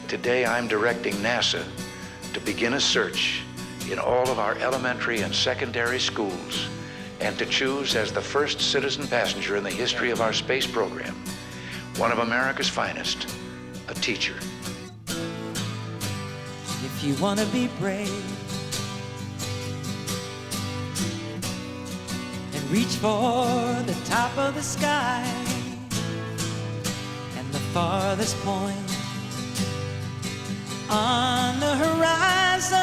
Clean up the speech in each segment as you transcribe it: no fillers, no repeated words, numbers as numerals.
Today I'm directing NASA to begin a search in all of our elementary and secondary schools and to choose as the first citizen passenger in the history of our space program, one of America's finest, a teacher. If you want to be brave and reach for the top of the sky and the farthest point on the horizon,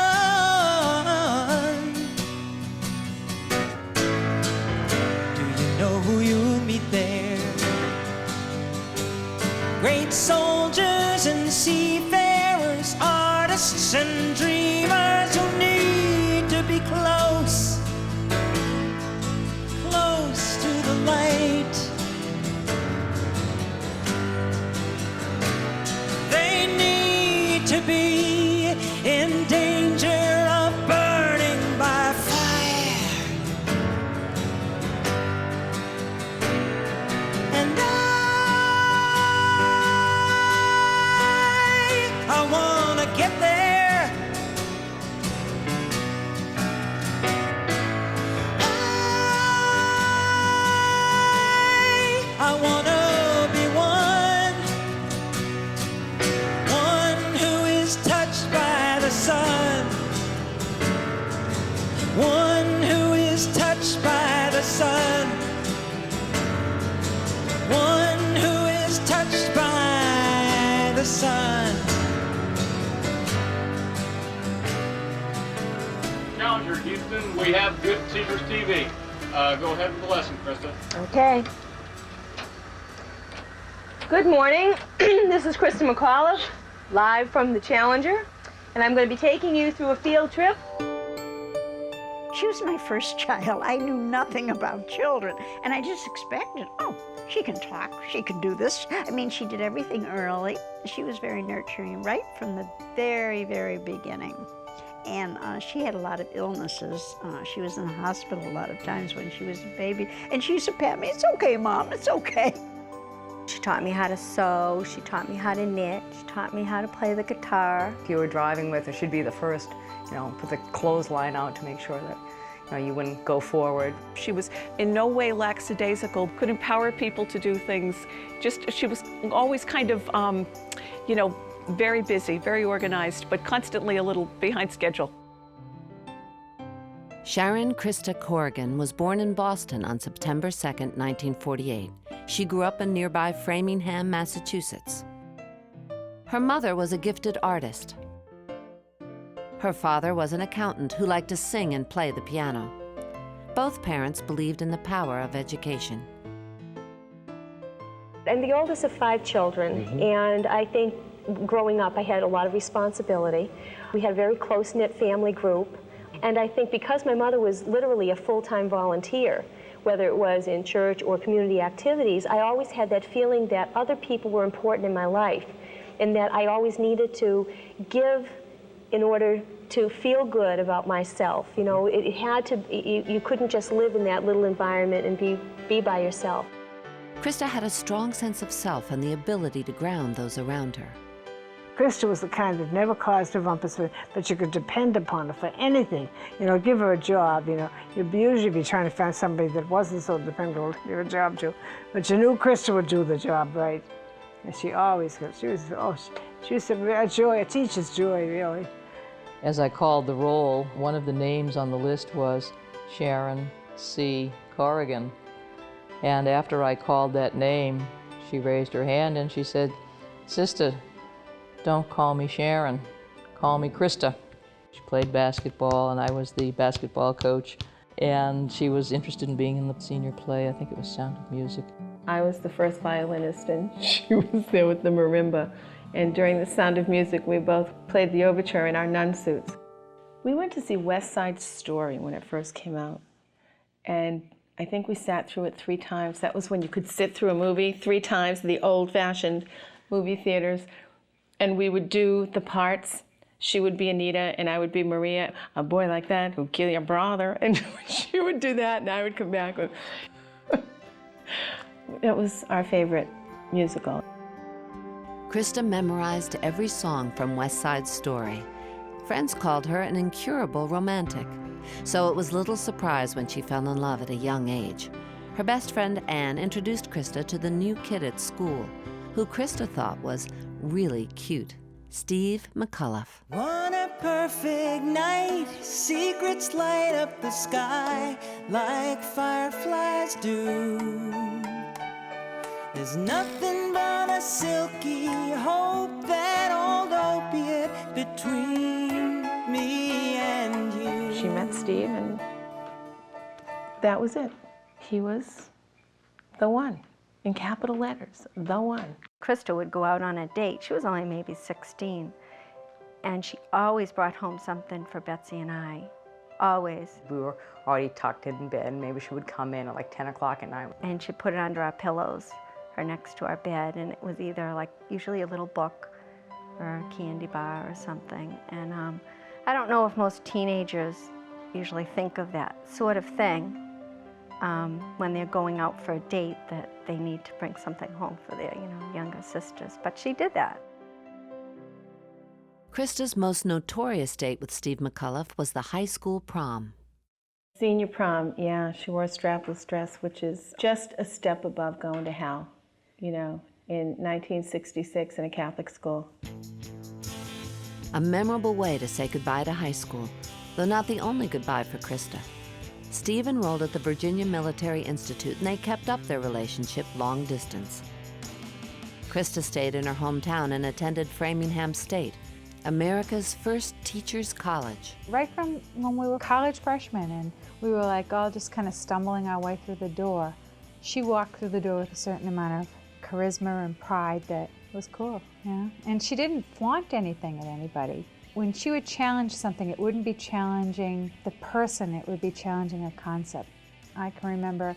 do you know who you'll meet there? Great soldiers and seafarers, artists and dreamers who need to be close, close to the light. They need to be in danger of burning by fire. And I wanna get there. I wanna be one who is touched by the sun, one who is touched by the sun, one who is touched by the sun. Challenger, Houston, we have Good Seekers TV. Go ahead with the lesson, Krista. Okay. Good morning. This is Krista McAuliffe, live from the Challenger, and I'm going to be taking you through a field trip. She was my first child. I knew nothing about children, and I just expected, oh, she can talk, she can do this. I mean, she did everything early. She was very nurturing right from the very, very beginning. And she had a lot of illnesses. She was in the hospital a lot of times when she was a baby, and she used to pat me, "It's okay, Mom, it's okay." She taught me how to sew, she taught me how to knit, she taught me how to play the guitar. If you were driving with her, she'd be the first, put the clothesline out to make sure that, you wouldn't go forward. She was in no way lackadaisical, could empower people to do things. She was always kind of, very busy, very organized, but constantly a little behind schedule. Sharon Krista Corrigan was born in Boston on September 2nd, 1948. She grew up in nearby Framingham, Massachusetts. Her mother was a gifted artist. Her father was an accountant who liked to sing and play the piano. Both parents believed in the power of education. I'm the oldest of 5 children, and I think growing up I had a lot of responsibility. We had a very close-knit family group, and I think because my mother was literally a full-time volunteer, whether it was in church or community activities, I always had that feeling that other people were important in my life, and that I always needed to give in order to feel good about myself. It had to, you couldn't just live in that little environment and be by yourself. Krista had a strong sense of self and the ability to ground those around her. Krista was the kind that never caused a rumpus, but you could depend upon her for anything. Give her a job, You'd usually be trying to find somebody that wasn't so dependable to give a job to. But you knew Krista would do the job right. And she always could. She was a joy, a teacher's joy, really. As I called the roll, one of the names on the list was Sharon C. Corrigan. And after I called that name, she raised her hand and she said, "Sister, don't call me Sharon, call me Krista." She played basketball and I was the basketball coach, and she was interested in being in the senior play. I think it was Sound of Music. I was the first violinist and she was there with the marimba. And during the Sound of Music, we both played the overture in our nun suits. We went to see West Side Story when it first came out. And I think we sat through it 3 times. That was when you could sit through a movie 3 times, the old-fashioned movie theaters. And we would do the parts. She would be Anita and I would be Maria, a boy like that who'd kill your brother. And she would do that and I would come back with... It was our favorite musical. Krista memorized every song from West Side Story. Friends called her an incurable romantic, so it was little surprise when she fell in love at a young age. Her best friend Anne introduced Krista to the new kid at school, who Krista thought was really cute, Steve McCullough. On a perfect night, secrets light up the sky like fireflies do. There's nothing but a silky hope, that old opiate between me and you. She met Steve, and that was it. He was the one, in capital letters, the one. Krista would go out on a date. She was only maybe 16, and she always brought home something for Betsy and I, always. We were already tucked in bed. Maybe she would come in at like 10 o'clock at night. And she'd put it under our pillows or next to our bed, and it was either like usually a little book or a candy bar or something. And I don't know if most teenagers usually think of that sort of thing when they're going out for a date, that they need to bring something home for their, younger sisters. But she did that. Krista's most notorious date with Steve McCullough was the high school prom. Senior prom, yeah, she wore a strapless dress, which is just a step above going to hell, in 1966 in a Catholic school. A memorable way to say goodbye to high school, though not the only goodbye for Krista. Steve enrolled at the Virginia Military Institute, and they kept up their relationship long distance. Krista stayed in her hometown and attended Framingham State, America's first teachers' college. Right from when we were college freshmen and we were like all just kind of stumbling our way through the door, she walked through the door with a certain amount of charisma and pride that was cool, And she didn't flaunt anything at anybody. When she would challenge something, it wouldn't be challenging the person, it would be challenging a concept. I can remember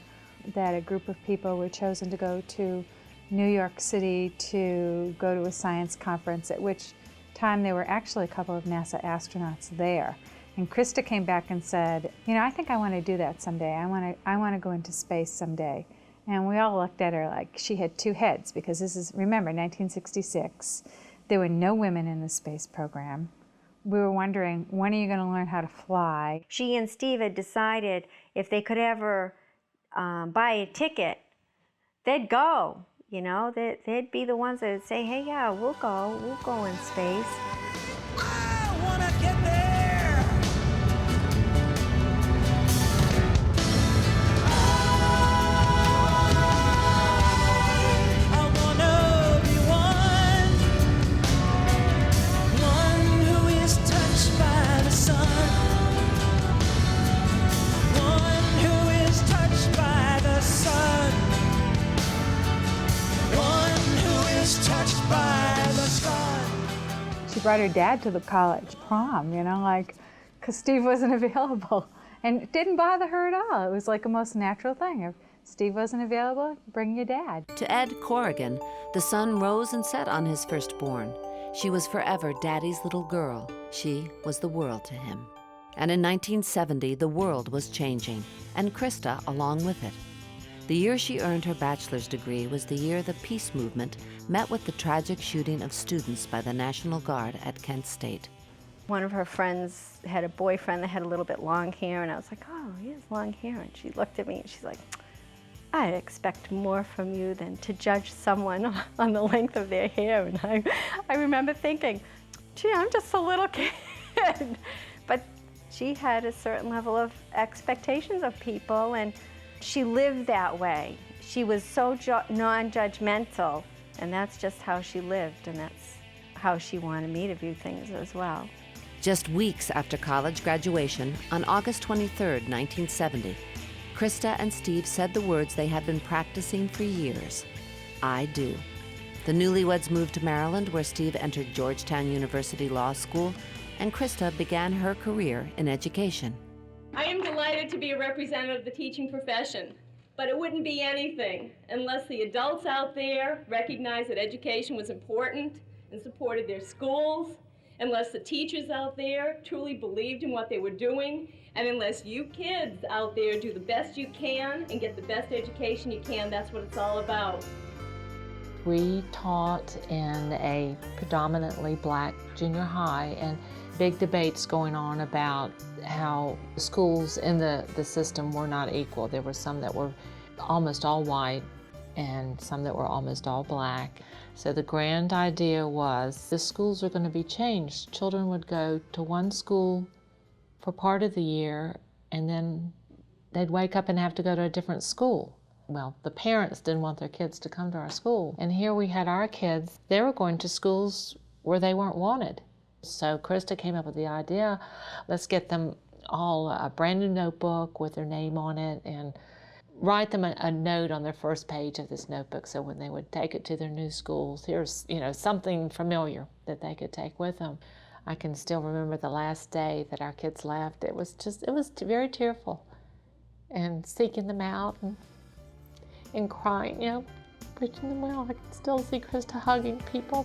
that a group of people were chosen to go to New York City to go to a science conference, at which time there were actually a couple of NASA astronauts there. And Krista came back and said, I think I want to do that someday. I want to go into space someday. And we all looked at her like she had two heads, because this is, remember, 1966. There were no women in the space program. We were wondering, when are you going to learn how to fly? She and Steve had decided if they could ever buy a ticket, they'd go. They'd be the ones that would say, hey, yeah, we'll go in space. I wanna get there. I wanna be one who is touched by the sun, one who is touched by the sun, one who is touched by the sun. She brought her dad to the college prom, because Steve wasn't available. And it didn't bother her at all. It was like a most natural thing. If Steve wasn't available, bring your dad. To Ed Corrigan, the sun rose and set on his firstborn. She was forever Daddy's little girl. She was the world to him. And in 1970, the world was changing, and Krista along with it. The year she earned her bachelor's degree was the year the peace movement met with the tragic shooting of students by the National Guard at Kent State. One of her friends had a boyfriend that had a little bit long hair, and I was like, oh, he has long hair. And she looked at me and she's like, I expect more from you than to judge someone on the length of their hair. And I remember thinking, gee, I'm just a little kid. But she had a certain level of expectations of people, and she lived that way. She was so non-judgmental, and that's just how she lived, and that's how she wanted me to view things as well. Just weeks after college graduation, on August 23, 1970, Krista and Steve said the words they had been practicing for years, I do. The newlyweds moved to Maryland, where Steve entered Georgetown University Law School, and Krista began her career in education. I am delighted to be a representative of the teaching profession, but it wouldn't be anything unless the adults out there recognized that education was important and supported their schools, unless the teachers out there truly believed in what they were doing, and unless you kids out there do the best you can and get the best education you can. That's what it's all about. We taught in a predominantly black junior high, and big debates going on about how schools in the system were not equal. There were some that were almost all white and some that were almost all black. So the grand idea was the schools are going to be changed. Children would go to one school for part of the year, and then they'd wake up and have to go to a different school. Well, the parents didn't want their kids to come to our school. And here we had our kids, they were going to schools where they weren't wanted. So Krista came up with the idea, let's get them all a brand new notebook with their name on it and write them a note on their first page of this notebook, so when they would take it to their new schools, here's something familiar that they could take with them. I can still remember the last day that our kids left. It was very tearful, and seeking them out and crying, wishing them well. I can still see Krista hugging people.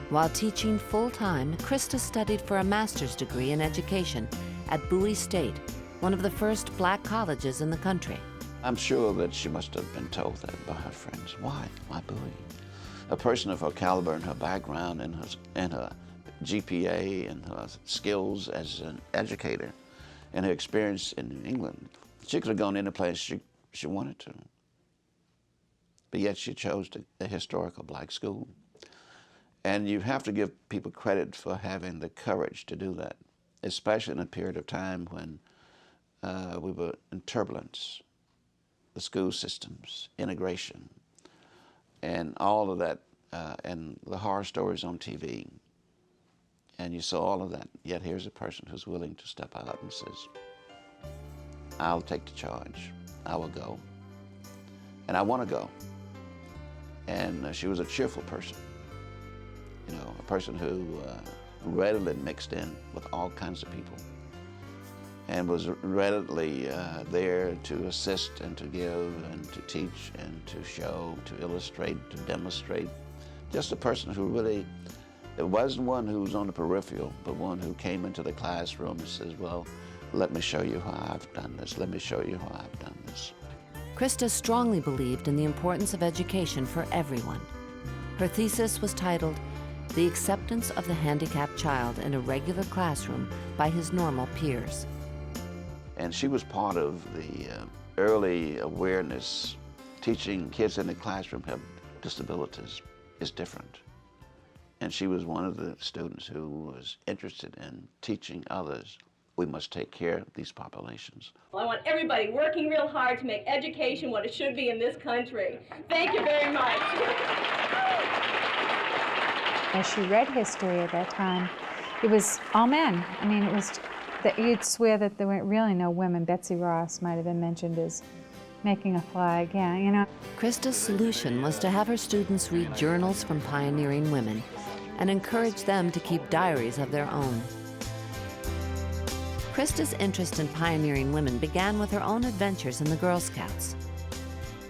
While teaching full-time, Krista studied for a master's degree in education at Bowie State, one of the first black colleges in the country. I'm sure that she must have been told that by her friends. Why Bowie? A person of her caliber and her background and her GPA and her skills as an educator and her experience in New England, she could have gone any place she wanted to. But yet she chose a historical black school. And you have to give people credit for having the courage to do that, especially in a period of time when we were in turbulence, the school systems, integration, and all of that, and the horror stories on TV. And you saw all of that, yet here's a person who's willing to step out and says, I'll take the charge, I will go, and I want to go. And she was a cheerful person, a person who readily mixed in with all kinds of people and was readily there to assist and to give and to teach and to show, to illustrate, to demonstrate. Just a person who really, it wasn't one who was on the peripheral, but one who came into the classroom and says, well, let me show you how I've done this. Let me show you how I've done this. Krista strongly believed in the importance of education for everyone. Her thesis was titled, The Acceptance of the Handicapped Child in a Regular Classroom by His Normal Peers. And she was part of the early awareness. Teaching kids in the classroom have disabilities is different. And she was one of the students who was interested in teaching others. We must take care of these populations. I want everybody working real hard to make education what it should be in this country. Thank you very much. As she read history at that time, it was all men. I mean, it was that you'd swear that there were really no women. Betsy Ross might have been mentioned as making a flag, yeah. Krista's solution was to have her students read journals from pioneering women and encourage them to keep diaries of their own. Krista's interest in pioneering women began with her own adventures in the Girl Scouts.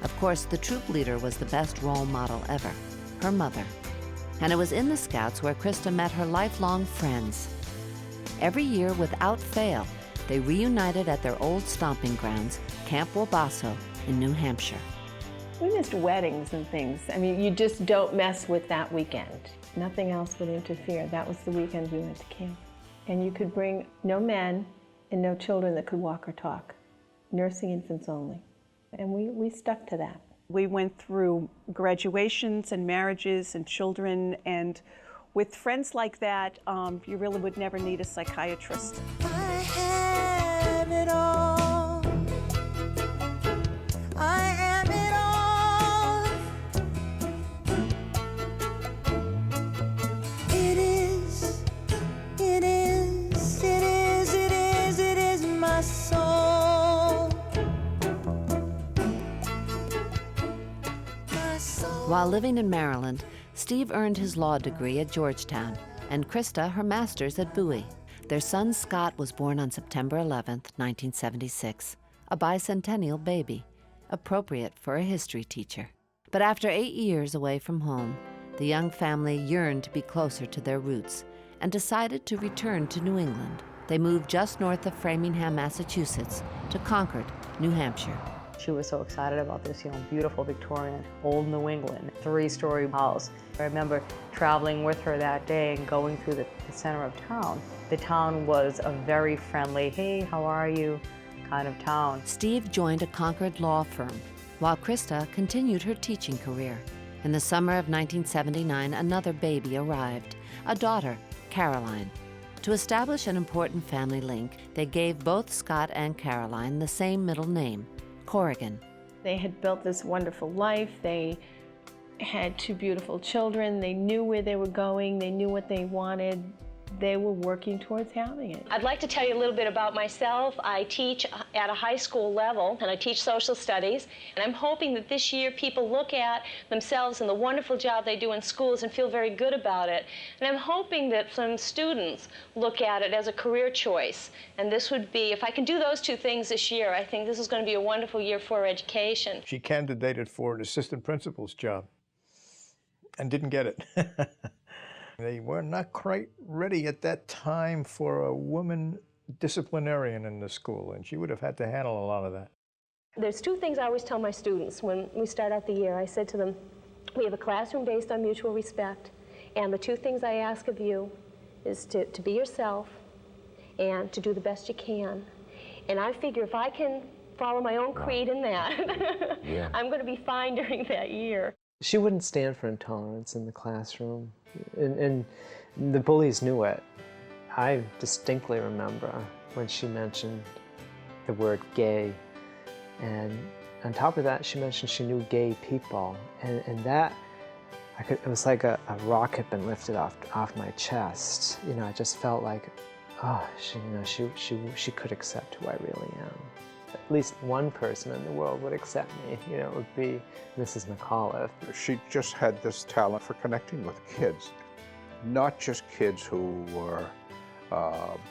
Of course, the troop leader was the best role model ever, her mother. And it was in the Scouts where Krista met her lifelong friends. Every year, without fail, they reunited at their old stomping grounds, Camp Wabasso in New Hampshire. We missed weddings and things. I mean, you just don't mess with that weekend. Nothing else would interfere. That was the weekend we went to camp. And you could bring no men and no children that could walk or talk. Nursing infants only. And we stuck to that. We went through graduations and marriages and children, and with friends like that, you really would never need a psychiatrist. I have it all. I am it all. It is my soul. My soul. While living in Maryland, Steve earned his law degree at Georgetown, and Krista her master's at Bowie. Their son Scott was born on September 11th, 1976, a bicentennial baby, appropriate for a history teacher. But after 8 years away from home, the young family yearned to be closer to their roots and decided to return to New England. They moved just north of Framingham, Massachusetts, to Concord, New Hampshire. She was so excited about this, beautiful Victorian, old New England, 3-story house. I remember traveling with her that day and going through the center of town. The town was a very friendly, hey, how are you kind of town. Steve joined a Concord law firm, while Krista continued her teaching career. In the summer of 1979, another baby arrived, a daughter, Caroline. To establish an important family link, they gave both Scott and Caroline the same middle name, Corrigan. They had built this wonderful life. They had 2 beautiful children. They knew where they were going. They knew what they wanted. They were working towards having it. I'd like to tell you a little bit about myself. I teach at a high school level, and I teach social studies. And I'm hoping that this year people look at themselves and the wonderful job they do in schools and feel very good about it. And I'm hoping that some students look at it as a career choice. And this would be, if I can do those 2 things this year, I think this is going to be a wonderful year for education. She candidated for an assistant principal's job and didn't get it. They were not quite ready at that time for a woman disciplinarian in the school, and she would have had to handle a lot of that. There's 2 things I always tell my students when we start out the year. I said to them, we have a classroom based on mutual respect, and the 2 things I ask of you is to be yourself and to do the best you can. And I figure if I can follow my own creed in that, Yeah. I'm going to be fine during that year. She wouldn't stand for intolerance in the classroom, and the bullies knew it. I distinctly remember when she mentioned the word gay, and on top of that, she mentioned she knew gay people, and that, it was like a rock had been lifted off my chest. I just felt like, oh, she could accept who I really am. At least one person in the world would accept me, it would be Mrs. McAuliffe. She just had this talent for connecting with kids, not just kids who were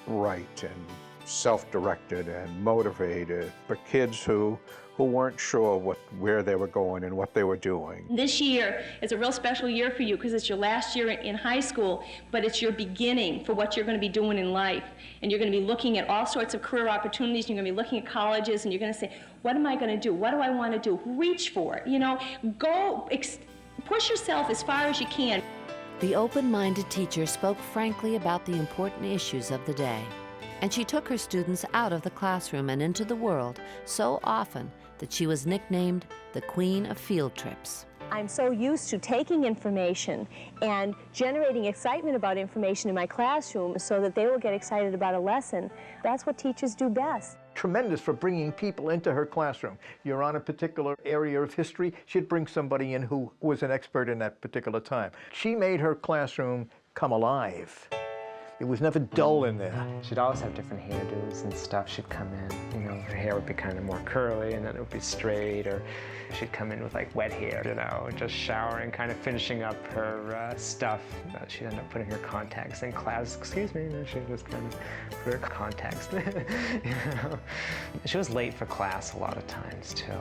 bright and self-directed and motivated, but kids who weren't sure where they were going and what they were doing. This year is a real special year for you because it's your last year in high school, but it's your beginning for what you're going to be doing in life. And you're going to be looking at all sorts of career opportunities, and you're going to be looking at colleges, and you're going to say, what am I going to do? What do I want to do? Reach for it. Push yourself as far as you can. The open-minded teacher spoke frankly about the important issues of the day. And she took her students out of the classroom and into the world so often that she was nicknamed the Queen of Field Trips. I'm so used to taking information and generating excitement about information in my classroom so that they will get excited about a lesson. That's what teachers do best. Tremendous for bringing people into her classroom. You're on a particular area of history, she'd bring somebody in who was an expert in that particular time. She made her classroom come alive. It was never dull in there. She'd always have different hairdos and stuff. She'd come in, her hair would be kind of more curly, and then it would be straight, or she'd come in with like wet hair, just showering, kind of finishing up her stuff. She'd end up putting her contacts in class. Excuse me, and she'd just kind of put her contacts. She was late for class a lot of times too.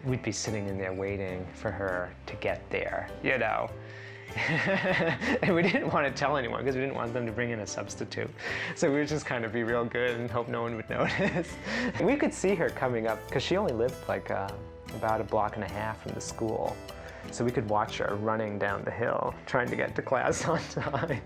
We'd be sitting in there waiting for her to get there, And we didn't want to tell anyone because we didn't want them to bring in a substitute. So we would just kind of be real good and hope no one would notice. We could see her coming up because she only lived like about a block and a half from the school. So we could watch her running down the hill, trying to get to class on time.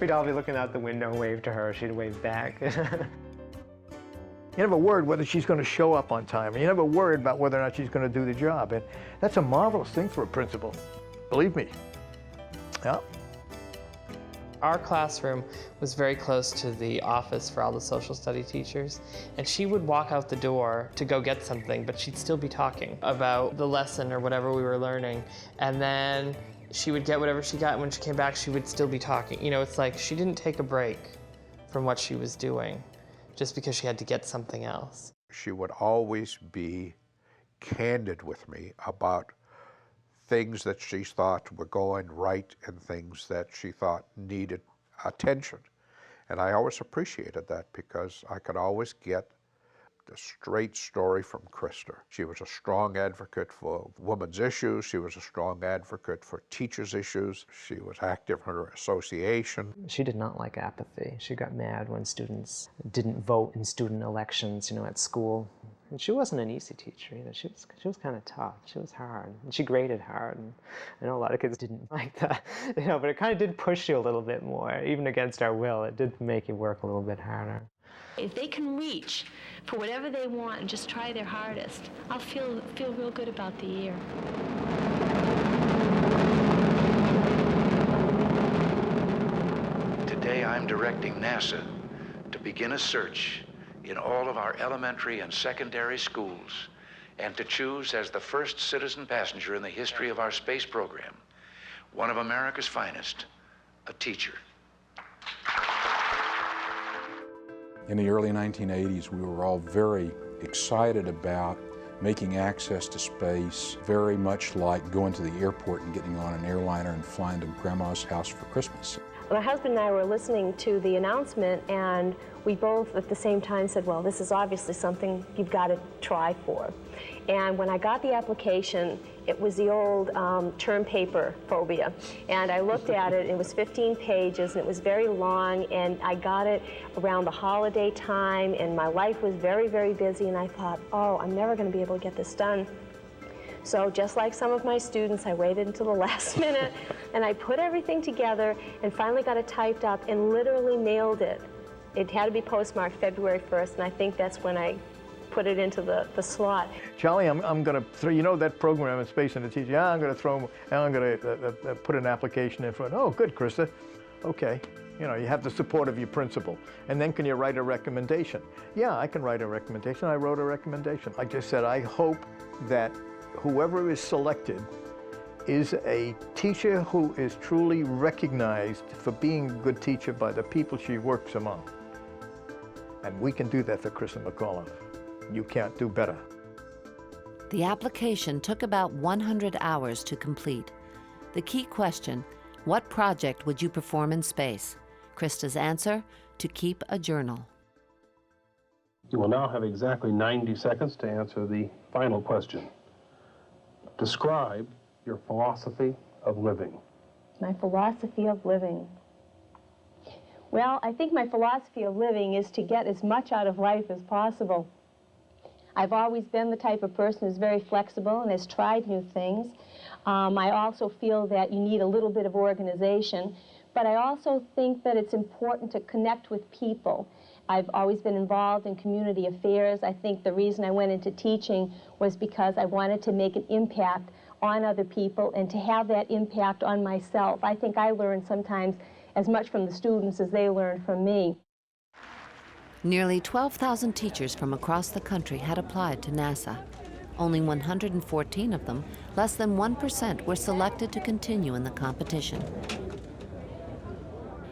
We'd all be looking out the window, wave to her, she'd wave back. You never worried whether she's going to show up on time. You never worried about whether or not she's going to do the job. And that's a marvelous thing for a principal. Believe me. Yeah. Our classroom was very close to the office for all the social study teachers, and she would walk out the door to go get something, but she'd still be talking about the lesson or whatever we were learning, and then she would get whatever she got, and when she came back, she would still be talking. It's like she didn't take a break from what she was doing just because she had to get something else. She would always be candid with me about things that she thought were going right and things that she thought needed attention. And I always appreciated that because I could always get the straight story from Krista. She was a strong advocate for women's issues. She was a strong advocate for teachers' issues. She was active in her association. She did not like apathy. She got mad when students didn't vote in student elections, at school. And she wasn't an easy teacher either. She was kind of tough. She was hard, and she graded hard. And I know a lot of kids didn't like that, but it kind of did push you a little bit more, even against our will. It did make you work a little bit harder. If they can reach for whatever they want and just try their hardest, I'll feel real good about the year. Today I'm directing NASA to begin a search in all of our elementary and secondary schools and to choose as the first citizen passenger in the history of our space program, one of America's finest, a teacher. In the early 1980s, we were all very excited about making access to space very much like going to the airport and getting on an airliner and flying to Grandma's house for Christmas. My husband and I were listening to the announcement, and we both at the same time said, well, this is obviously something you've got to try for. And when I got the application, it was the old term paper phobia. And I looked at it, it was 15 pages, and it was very long, and I got it around the holiday time, and my life was very, very busy, and I thought, oh, I'm never going to be able to get this done. So just like some of my students, I waited until the last minute, and I put everything together and finally got it typed up and literally mailed it. It had to be postmarked February 1st, and I think that's when I put it into the slot. Charlie, I'm going to throw, you know that program in Space and the Teacher, yeah, I'm going to put an application in for it. Oh, good, Krista. Okay. You know, you have the support of your principal. And then can you write a recommendation? Yeah, I can write a recommendation. I wrote a recommendation. I just said, I hope that whoever is selected is a teacher who is truly recognized for being a good teacher by the people she works among. And we can do that for Krista McAuliffe. You can't do better. The application took about 100 hours to complete. The key question, what project would you perform in space? Krista's answer, to keep a journal. You will now have exactly 90 seconds to answer the final question. Describe your philosophy of living. My philosophy of living. Well, I think my philosophy of living is to get as much out of life as possible. I've always been the type of person who's very flexible and has tried new things. I also feel that you need a little bit of organization, but I also think that it's important to connect with people. I've always been involved in community affairs. I think the reason I went into teaching was because I wanted to make an impact on other people and to have that impact on myself. I think I learned sometimes as much from the students as they learned from me. Nearly 12,000 teachers from across the country had applied to NASA. Only 114 of them, less than 1%, were selected to continue in the competition.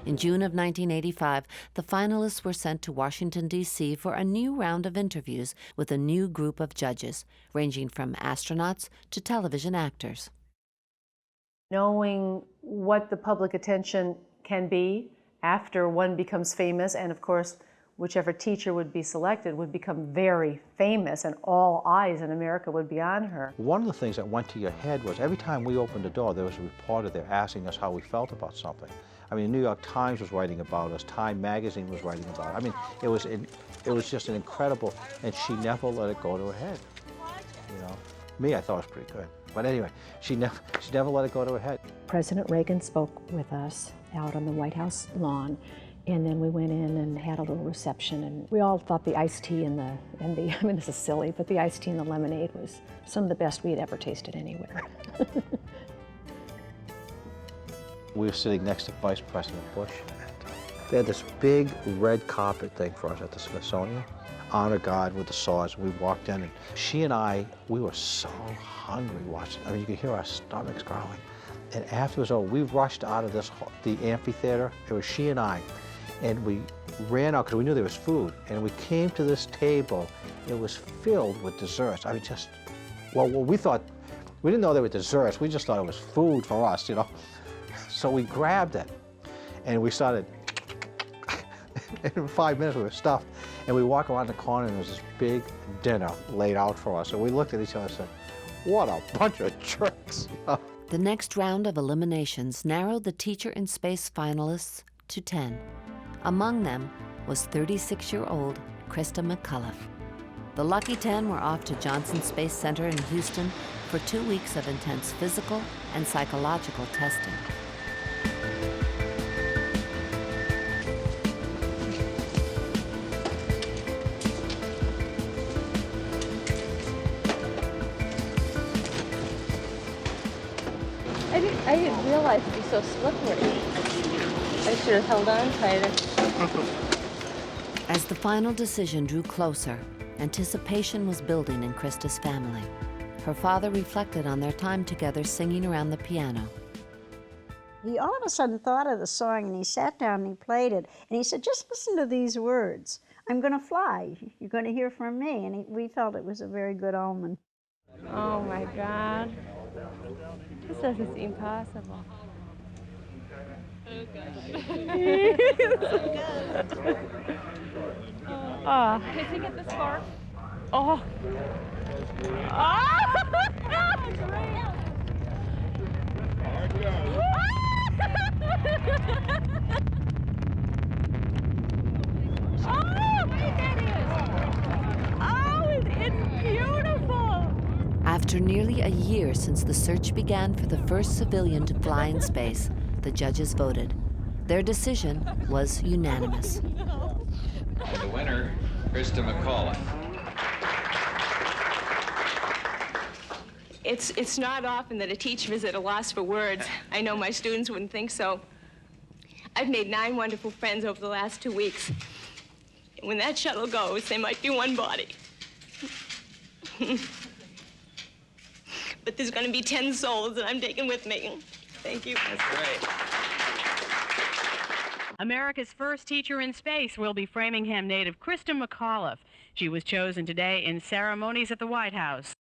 In June of 1985, the finalists were sent to Washington, D.C. for a new round of interviews with a new group of judges, ranging from astronauts to television actors. Knowing what the public attention can be after one becomes famous, and of course, whichever teacher would be selected would become very famous, and all eyes in America would be on her. One of the things that went to your head was every time we opened a door, there was a reporter there asking us how we felt about something. I mean, the New York Times was writing about us, Time Magazine was writing about it. I mean, it was just an incredible, and she never let it go to her head. You know, me, I thought it was pretty good. But anyway, she never let it go to her head. President Reagan spoke with us out on the White House lawn, and then we went in and had a little reception, and we all thought the iced tea and the I mean, this is silly, but the iced tea and the lemonade was some of the best we had ever tasted anywhere. We were sitting next to Vice President Bush. They had this big red carpet thing for us at the Smithsonian. Honor guard with the swords. We walked in, and she and I, we were so hungry watching. I mean, you could hear our stomachs growling. And after it was over, we rushed out of the amphitheater. It was she and I. And we ran out because we knew there was food. And we came to this table. It was filled with desserts. I mean, well, we didn't know they were desserts. We just thought it was food for us, you know. So we grabbed it, and we started, in 5 minutes we were stuffed. And we walked around the corner, and there was this big dinner laid out for us. And we looked at each other and said, what a bunch of jerks. The next round of eliminations narrowed the Teacher in Space finalists to 10. Among them was 36-year-old Krista McAuliffe. The Lucky 10 were off to Johnson Space Center in Houston for 2 weeks of intense physical and psychological testing. I didn't realize it'd be so slippery. I should have held on tighter. As the final decision drew closer, anticipation was building in Krista's family. Her father reflected on their time together singing around the piano. He all of a sudden thought of the song, and he sat down and he played it. And he said, just listen to these words. I'm going to fly. You're going to hear from me. And we felt it was a very good omen. Oh my God. This doesn't seem possible. Oh. Did he get the scarf? Oh. It's beautiful. After nearly a year since the search began for the first civilian to fly in space, the judges voted. Their decision was unanimous. And the winner, Krista McAuliffe. It's not often that a teacher is at a loss for words. I know my students wouldn't think so. I've made 9 wonderful friends over the last 2 weeks. And when that shuttle goes, they might be one body. But there's going to be 10 souls that I'm taking with me. Thank you. That's great. America's first teacher in space will be Framingham native Krista McAuliffe. She was chosen today in ceremonies at the White House.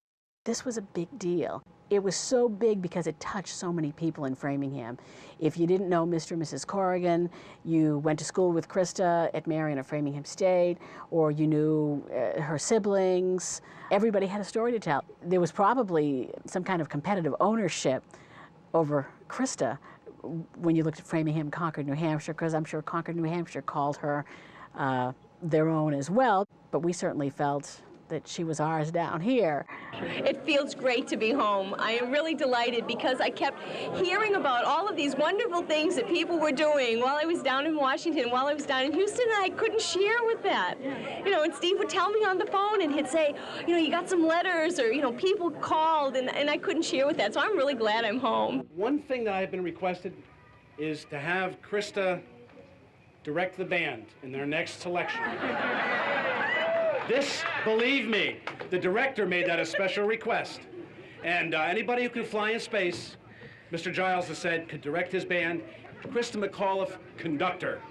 This was a big deal. It was so big because it touched so many people in Framingham. If you didn't know Mr. and Mrs. Corrigan, you went to school with Krista at Marion or Framingham State, or you knew her siblings. Everybody had a story to tell. There was probably some kind of competitive ownership over Krista when you looked at Framingham, Concord, New Hampshire, because I'm sure Concord, New Hampshire called her their own as well. But we certainly felt that she was ours down here. It feels great to be home. I am really delighted because I kept hearing about all of these wonderful things that people were doing while I was down in Washington, while I was down in Houston, and I couldn't share with that. You know, and Steve would tell me on the phone and he'd say, you know, you got some letters or, you know, people called, and I couldn't share with that, so I'm really glad I'm home. One thing that I've been requested is to have Krista direct the band in their next selection. This, believe me, the director made that a special request. And anybody who can fly in space, Mr. Giles has said, could direct his band. Krista McAuliffe, conductor.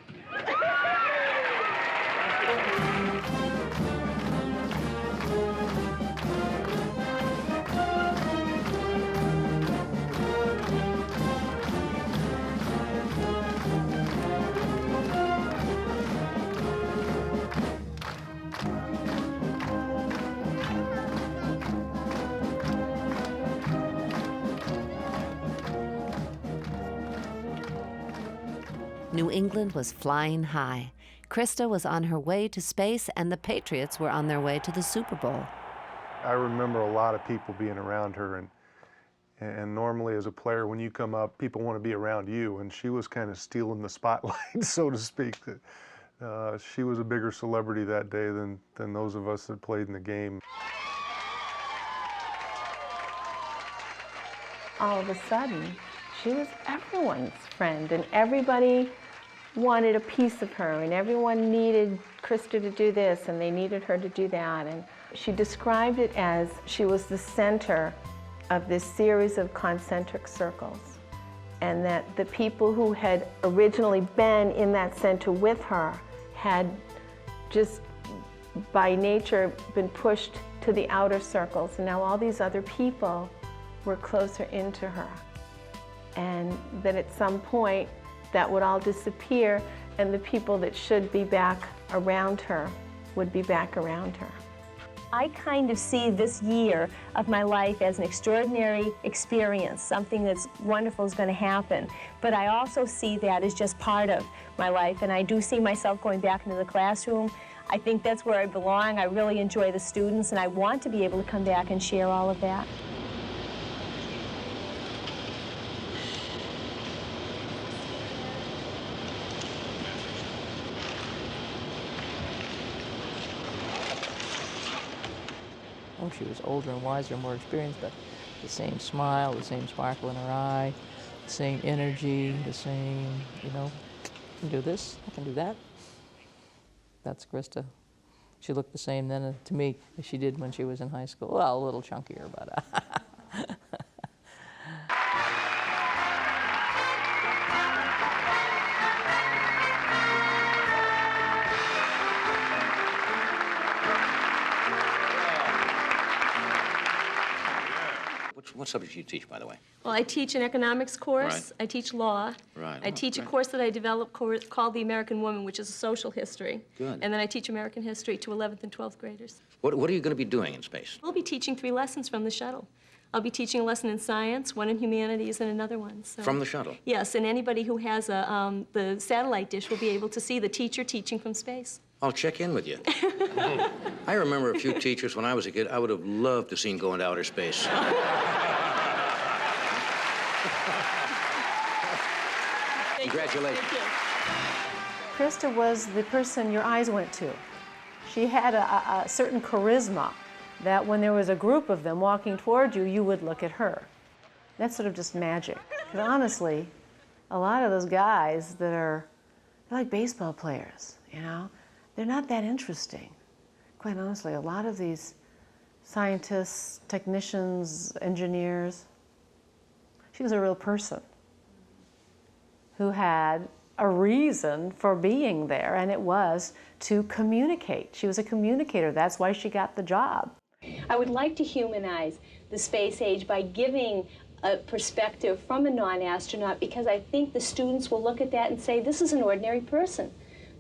New England was flying high. Krista was on her way to space, and the Patriots were on their way to the Super Bowl. I remember a lot of people being around her, and normally as a player, when you come up, people want to be around you, and she was kind of stealing the spotlight, so to speak. She was a bigger celebrity that day than those of us that played in the game. All of a sudden, she was everyone's friend, and everybody wanted a piece of her, and everyone needed Krista to do this, and they needed her to do that. And she described it as she was the center of this series of concentric circles, and that the people who had originally been in that center with her had just by nature been pushed to the outer circles, and now all these other people were closer into her. And that at some point that would all disappear, and the people that should be back around her would be back around her. I kind of see this year of my life as an extraordinary experience, something that's wonderful is going to happen. But I also see that as just part of my life, and I do see myself going back into the classroom. I think that's where I belong. I really enjoy the students, and I want to be able to come back and share all of that. Oh, she was older and wiser and more experienced, but the same smile, the same sparkle in her eye, the same energy, the same, you know, I can do this, I can do that. That's Krista. She looked the same then to me as she did when she was in high school. Well, a little chunkier, but What subject do you teach, by the way? Well, I teach an economics course. Right. I teach law. Right. I teach a course that I developed called The American Woman, which is a social history. Good. And then I teach American history to 11th and 12th graders. What are you going to be doing in space? I'll be teaching 3 lessons from the shuttle. I'll be teaching a lesson in science, one in humanities, and another one. So, From the shuttle? yes, and anybody who has the satellite dish will be able to see the teacher teaching from space. I'll check in with you. I remember a few teachers when I was a kid I would have loved to seen go into outer space. Congratulations. Krista was the person your eyes went to. She had a certain charisma that when there was a group of them walking toward you, you would look at her. That's sort of just magic. Because honestly, a lot of those guys that they're like baseball players, you know? They're not that interesting. Quite honestly, a lot of these scientists, technicians, engineers, she was a real person who had a reason for being there, and it was to communicate. She was a communicator. That's why she got the job. I would like to humanize the space age by giving a perspective from a non-astronaut, because I think the students will look at that and say, this is an ordinary person.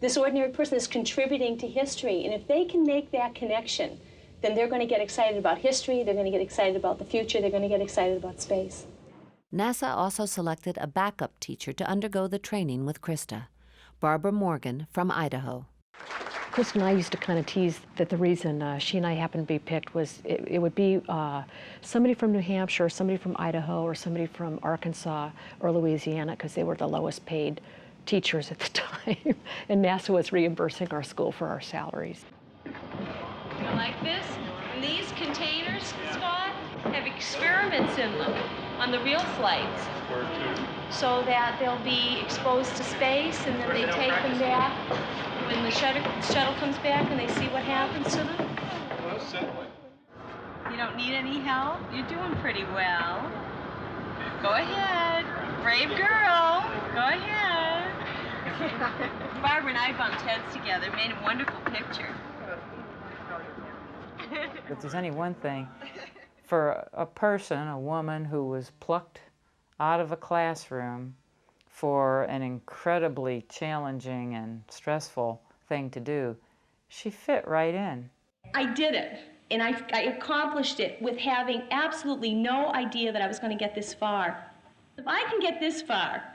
This ordinary person is contributing to history, and if they can make that connection, then they're going to get excited about history, they're going to get excited about the future, they're going to get excited about space. NASA also selected a backup teacher to undergo the training with Krista, Barbara Morgan from Idaho. Krista and I used to kind of tease that the reason she and I happened to be picked was it would be somebody from New Hampshire, somebody from Idaho, or somebody from Arkansas or Louisiana, because they were the lowest paid teachers at the time. And NASA was reimbursing our school for our salaries. Like this, and these containers, Scott, have experiments in them on the real flights, so that they'll be exposed to space, and then they take them back when the shuttle comes back, and they see what happens to them. You don't need any help? You're doing pretty well. Go ahead. Brave girl. Go ahead. Barbara and I bumped heads together, made a wonderful picture. If there's any one thing, for a person, a woman who was plucked out of a classroom for an incredibly challenging and stressful thing to do, she fit right in. I did it, and I accomplished it with having absolutely no idea that I was going to get this far. If I can get this far,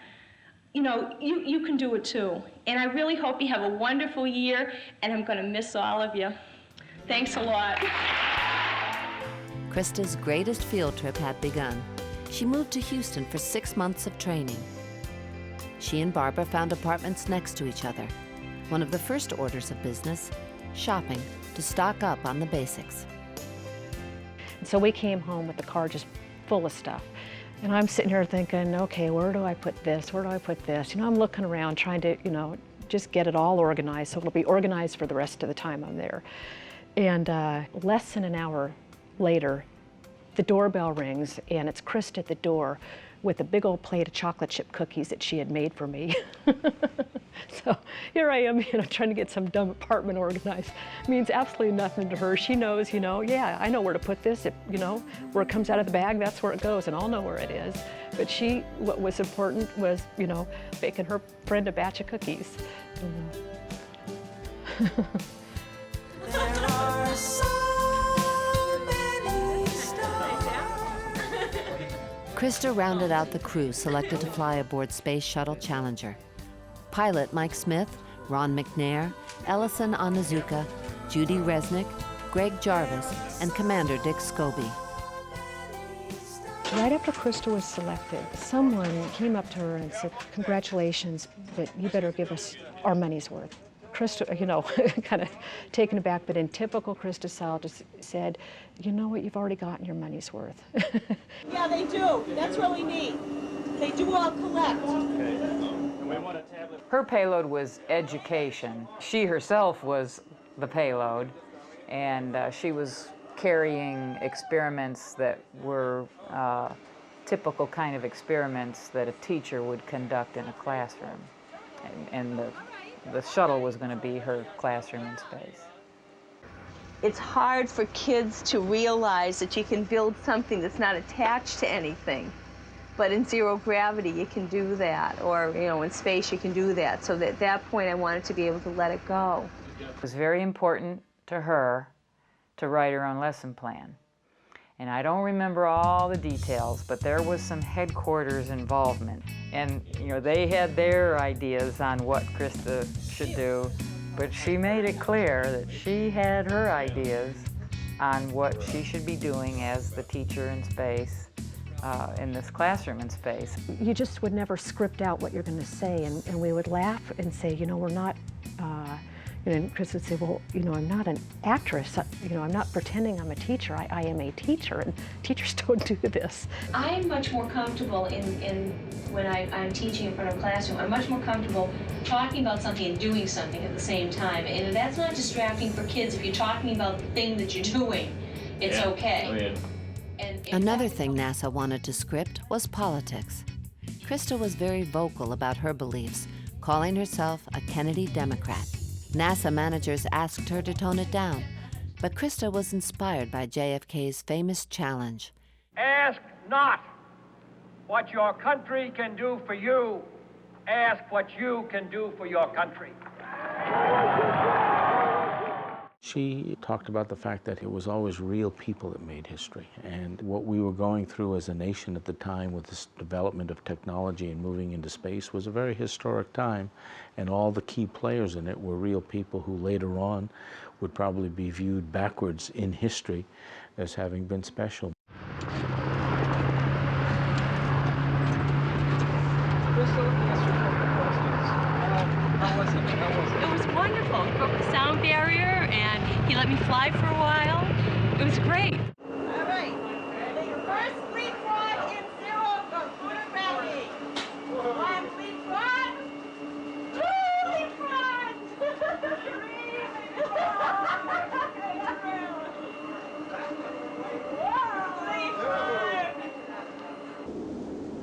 you know, you can do it too. And I really hope you have a wonderful year, and I'm going to miss all of you. Thanks a lot. Krista's greatest field trip had begun. She moved to Houston for 6 months of training. She and Barbara found apartments next to each other. One of the first orders of business, shopping to stock up on the basics. And so we came home with the car just full of stuff. And I'm sitting here thinking, okay, where do I put this? Where do I put this? You know, I'm looking around trying to, you know, just get it all organized so it'll be organized for the rest of the time I'm there. And less than an hour later, the doorbell rings, and it's Krista at the door with a big old plate of chocolate chip cookies that she had made for me. So here I am, you know, trying to get some dumb apartment organized. It means absolutely nothing to her. She knows, you know, yeah, I know where to put this. If, you know, where it comes out of the bag, that's where it goes, and I'll know where it is. But what was important was, you know, baking her friend a batch of cookies. Krista rounded out the crew selected to fly aboard Space Shuttle Challenger. Pilot Mike Smith Ron McNair, Ellison Onizuka, Judy Resnick, Greg Jarvis, and Commander Dick Scobie. Right after Krista was selected, someone came up to her and said, "Congratulations, but you better give us our money's worth." Krista, you know, kind of taken aback, but in typical Krista style, just said, "You know what, you've already gotten your money's worth." Yeah, they do. That's really neat. They do all collect. Her payload was education. She herself was the payload, and she was carrying experiments that were typical kind of experiments that a teacher would conduct in a classroom. And the shuttle was going to be her classroom in space. It's hard for kids to realize that you can build something that's not attached to anything. But in zero gravity, you can do that. Or, you know, in space, you can do that. So at that point, I wanted to be able to let it go. It was very important to her to write her own lesson plan. And I don't remember all the details, but there was some headquarters involvement. And, you know, they had their ideas on what Krista should do, but she made it clear that she had her ideas on what she should be doing as the teacher in space, in this classroom in space. You just would never script out what you're going to say, and we would laugh and say, you know, we're not, you know, and Chris would say, well, you know, I'm not an actress, you know, I'm not pretending I'm a teacher, I am a teacher, and teachers don't do this. I'm much more comfortable when I'm teaching in front of a classroom. I'm much more comfortable talking about something and doing something at the same time. And that's not distracting for kids. If you're talking about the thing that you're doing, it's okay. Oh, yeah. Another thing NASA wanted to script was politics. Krista was very vocal about her beliefs, calling herself a Kennedy Democrat. NASA managers asked her to tone it down, but Krista was inspired by JFK's famous challenge. Ask not what your country can do for you. Ask what you can do for your country. She talked about the fact that it was always real people that made history, and what we were going through as a nation at the time with this development of technology and moving into space was a very historic time, and all the key players in it were real people who later on would probably be viewed backwards in history as having been special. It was wonderful. He broke the sound barrier and he let me fly for a while. It was great. All right. First leapfrog in zero gravity. One leapfrog. Two leapfrogs.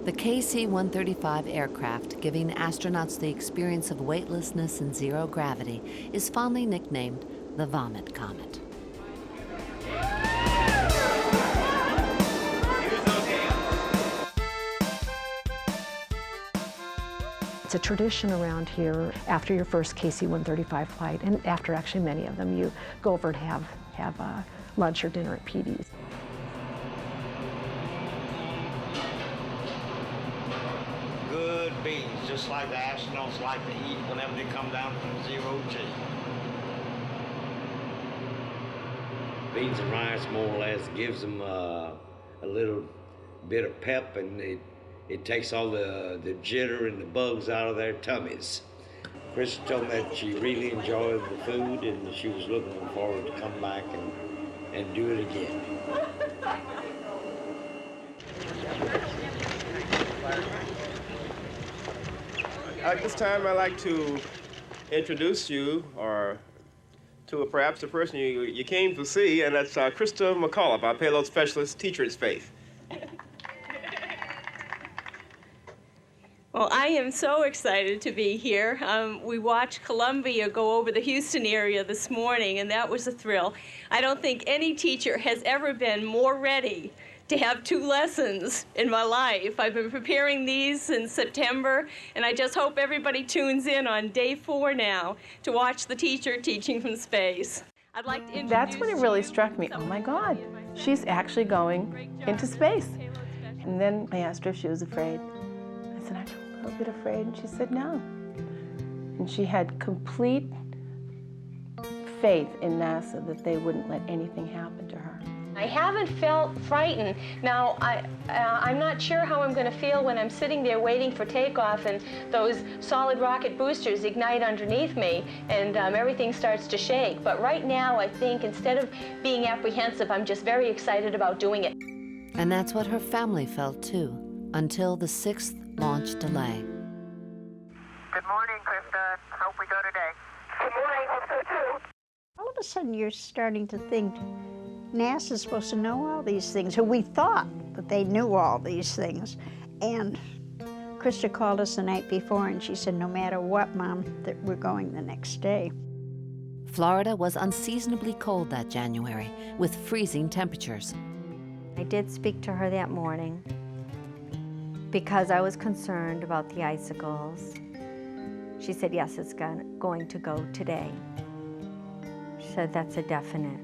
The KC-135 aircraft, giving astronauts the experience of weightlessness and zero gravity, is fondly nicknamed the Vomit Comet. It's a tradition around here after your first KC-135 flight, and after actually many of them, you go over to have lunch or dinner at PD's. Good beans, just like the astronauts like to eat whenever they come down from zero G. Beans and rice more or less gives them a little bit of pep, and it takes all the jitter and the bugs out of their tummies. Krista told me that she really enjoyed the food and she was looking forward to come back and do it again. At this time, I'd like to introduce you to perhaps the person you came to see, and that's Krista McAuliffe, our payload specialist, teacher in space. Well, I am so excited to be here. We watched Columbia go over the Houston area this morning, and that was a thrill. I don't think any teacher has ever been more ready to have 2 lessons in my life. I've been preparing these since September, and I just hope everybody tunes in on day 4 now to watch the teacher teaching from space. I'd like to introduce That's when it really struck me. Oh my God, she's actually going into space. And then I asked her if she was afraid. I said, I'm a little bit afraid, and she said no. And she had complete faith in NASA that they wouldn't let anything happen to her. I haven't felt frightened. Now, I'm not sure how I'm going to feel when I'm sitting there waiting for takeoff and those solid rocket boosters ignite underneath me and everything starts to shake. But right now, I think instead of being apprehensive, I'm just very excited about doing it. And that's what her family felt too, until the 6th launch delay. Good morning, Krista. Hope we go today. Good morning. Hope so too. All of a sudden, you're starting to think NASA's supposed to know all these things, or we thought that they knew all these things. And Krista called us the night before, and she said, no matter what, Mom, that we're going the next day. Florida was unseasonably cold that January, with freezing temperatures. I did speak to her that morning because I was concerned about the icicles. She said, yes, it's going to go today. She said, that's a definite.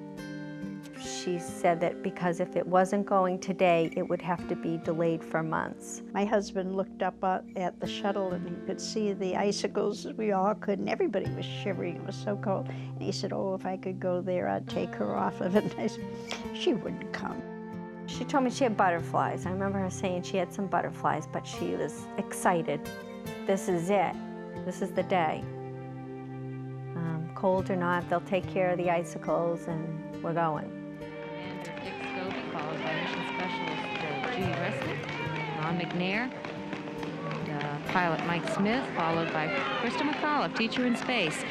She said that because if it wasn't going today, it would have to be delayed for months. My husband looked up at the shuttle and he could see the icicles. We all could, and everybody was shivering. It was so cold. And he said, oh, if I could go there, I'd take her off of it. And I said, she wouldn't come. She told me she had butterflies. I remember her saying she had some butterflies, but she was excited. This is it. This is the day. Cold or not, they'll take care of the icicles, and we're going. Commander Dick Scobie, followed by Mission Specialist Judy Resnick, Ron McNair, and Pilot Mike Smith, followed by Krista McAuliffe, teacher in space,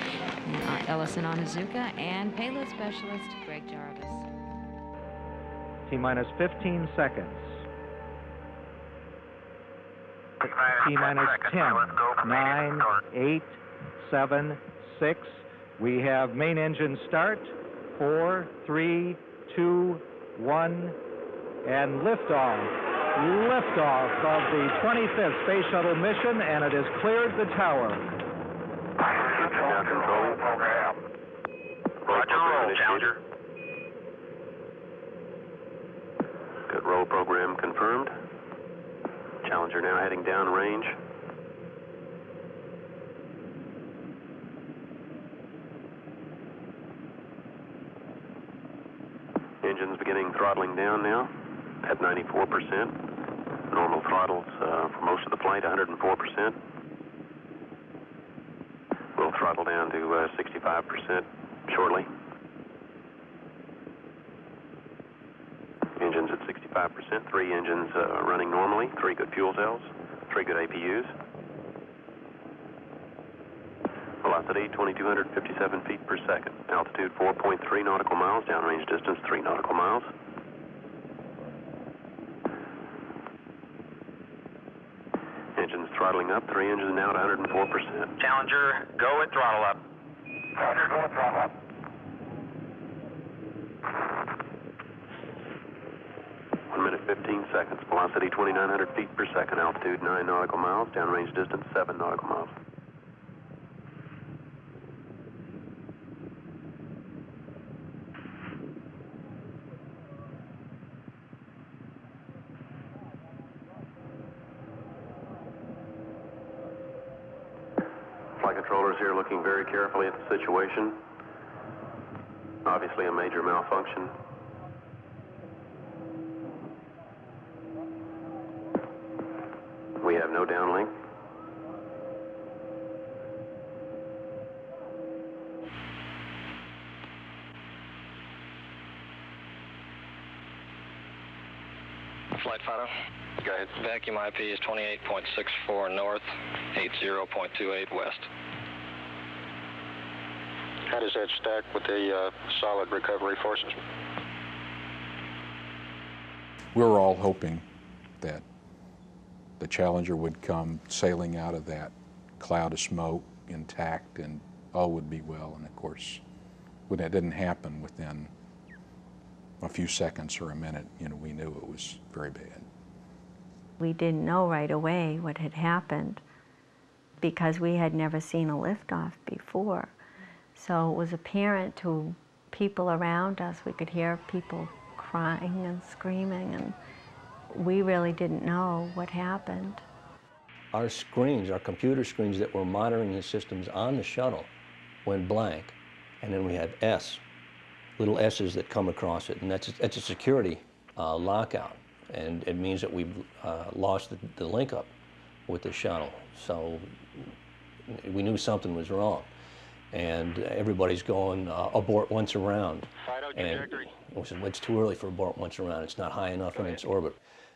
and Ellison Onizuka, and Payload Specialist Greg Jarvis. T-minus 15 seconds. T-minus 10, 9, 8, 7, 6. We have main engine start. 4, 3, 2, 1, and liftoff. Liftoff of the 25th Space Shuttle mission, and it has cleared the tower. Roger, roll, Challenger. Good roll program confirmed. Challenger now heading downrange. Engines beginning throttling down now at 94%. Normal throttles for most of the flight, 104%. We'll throttle down to 65% shortly. Engines at 65%, 3 engines running normally, 3 good fuel cells, 3 good APUs. Velocity 2,257 feet per second. Altitude 4.3 nautical miles. Downrange distance 3 nautical miles. Engines throttling up. 3 engines now at 104%. Challenger, go at throttle up. Challenger, go at throttle up. One minute 15 seconds. Velocity 2,900 feet per second. Altitude 9 nautical miles. Downrange distance 7 nautical miles. Flight controllers here looking very carefully at the situation. Obviously a major malfunction. We have no downlink. Flight Fighter. Go ahead. Vacuum IP is 28.64 north, 80.28 west. How does that stack with the solid recovery forces? We were all hoping that the Challenger would come sailing out of that cloud of smoke intact and all would be well. And of course, when that didn't happen within a few seconds or a minute, we knew it was very bad. We didn't know right away what had happened because we had never seen a liftoff before. So it was apparent to people around us. We could hear people crying and screaming, and we really didn't know what happened. our screens, our computer screens that were monitoring the systems on the shuttle went blank, and then we had little S's that come across it, and that's a security lockout, and it means that we've lost the link up with the shuttle. So we knew something was wrong, and everybody's going abort once around. And we said, well, it's too early for abort once around. It's not high enough in its orbit.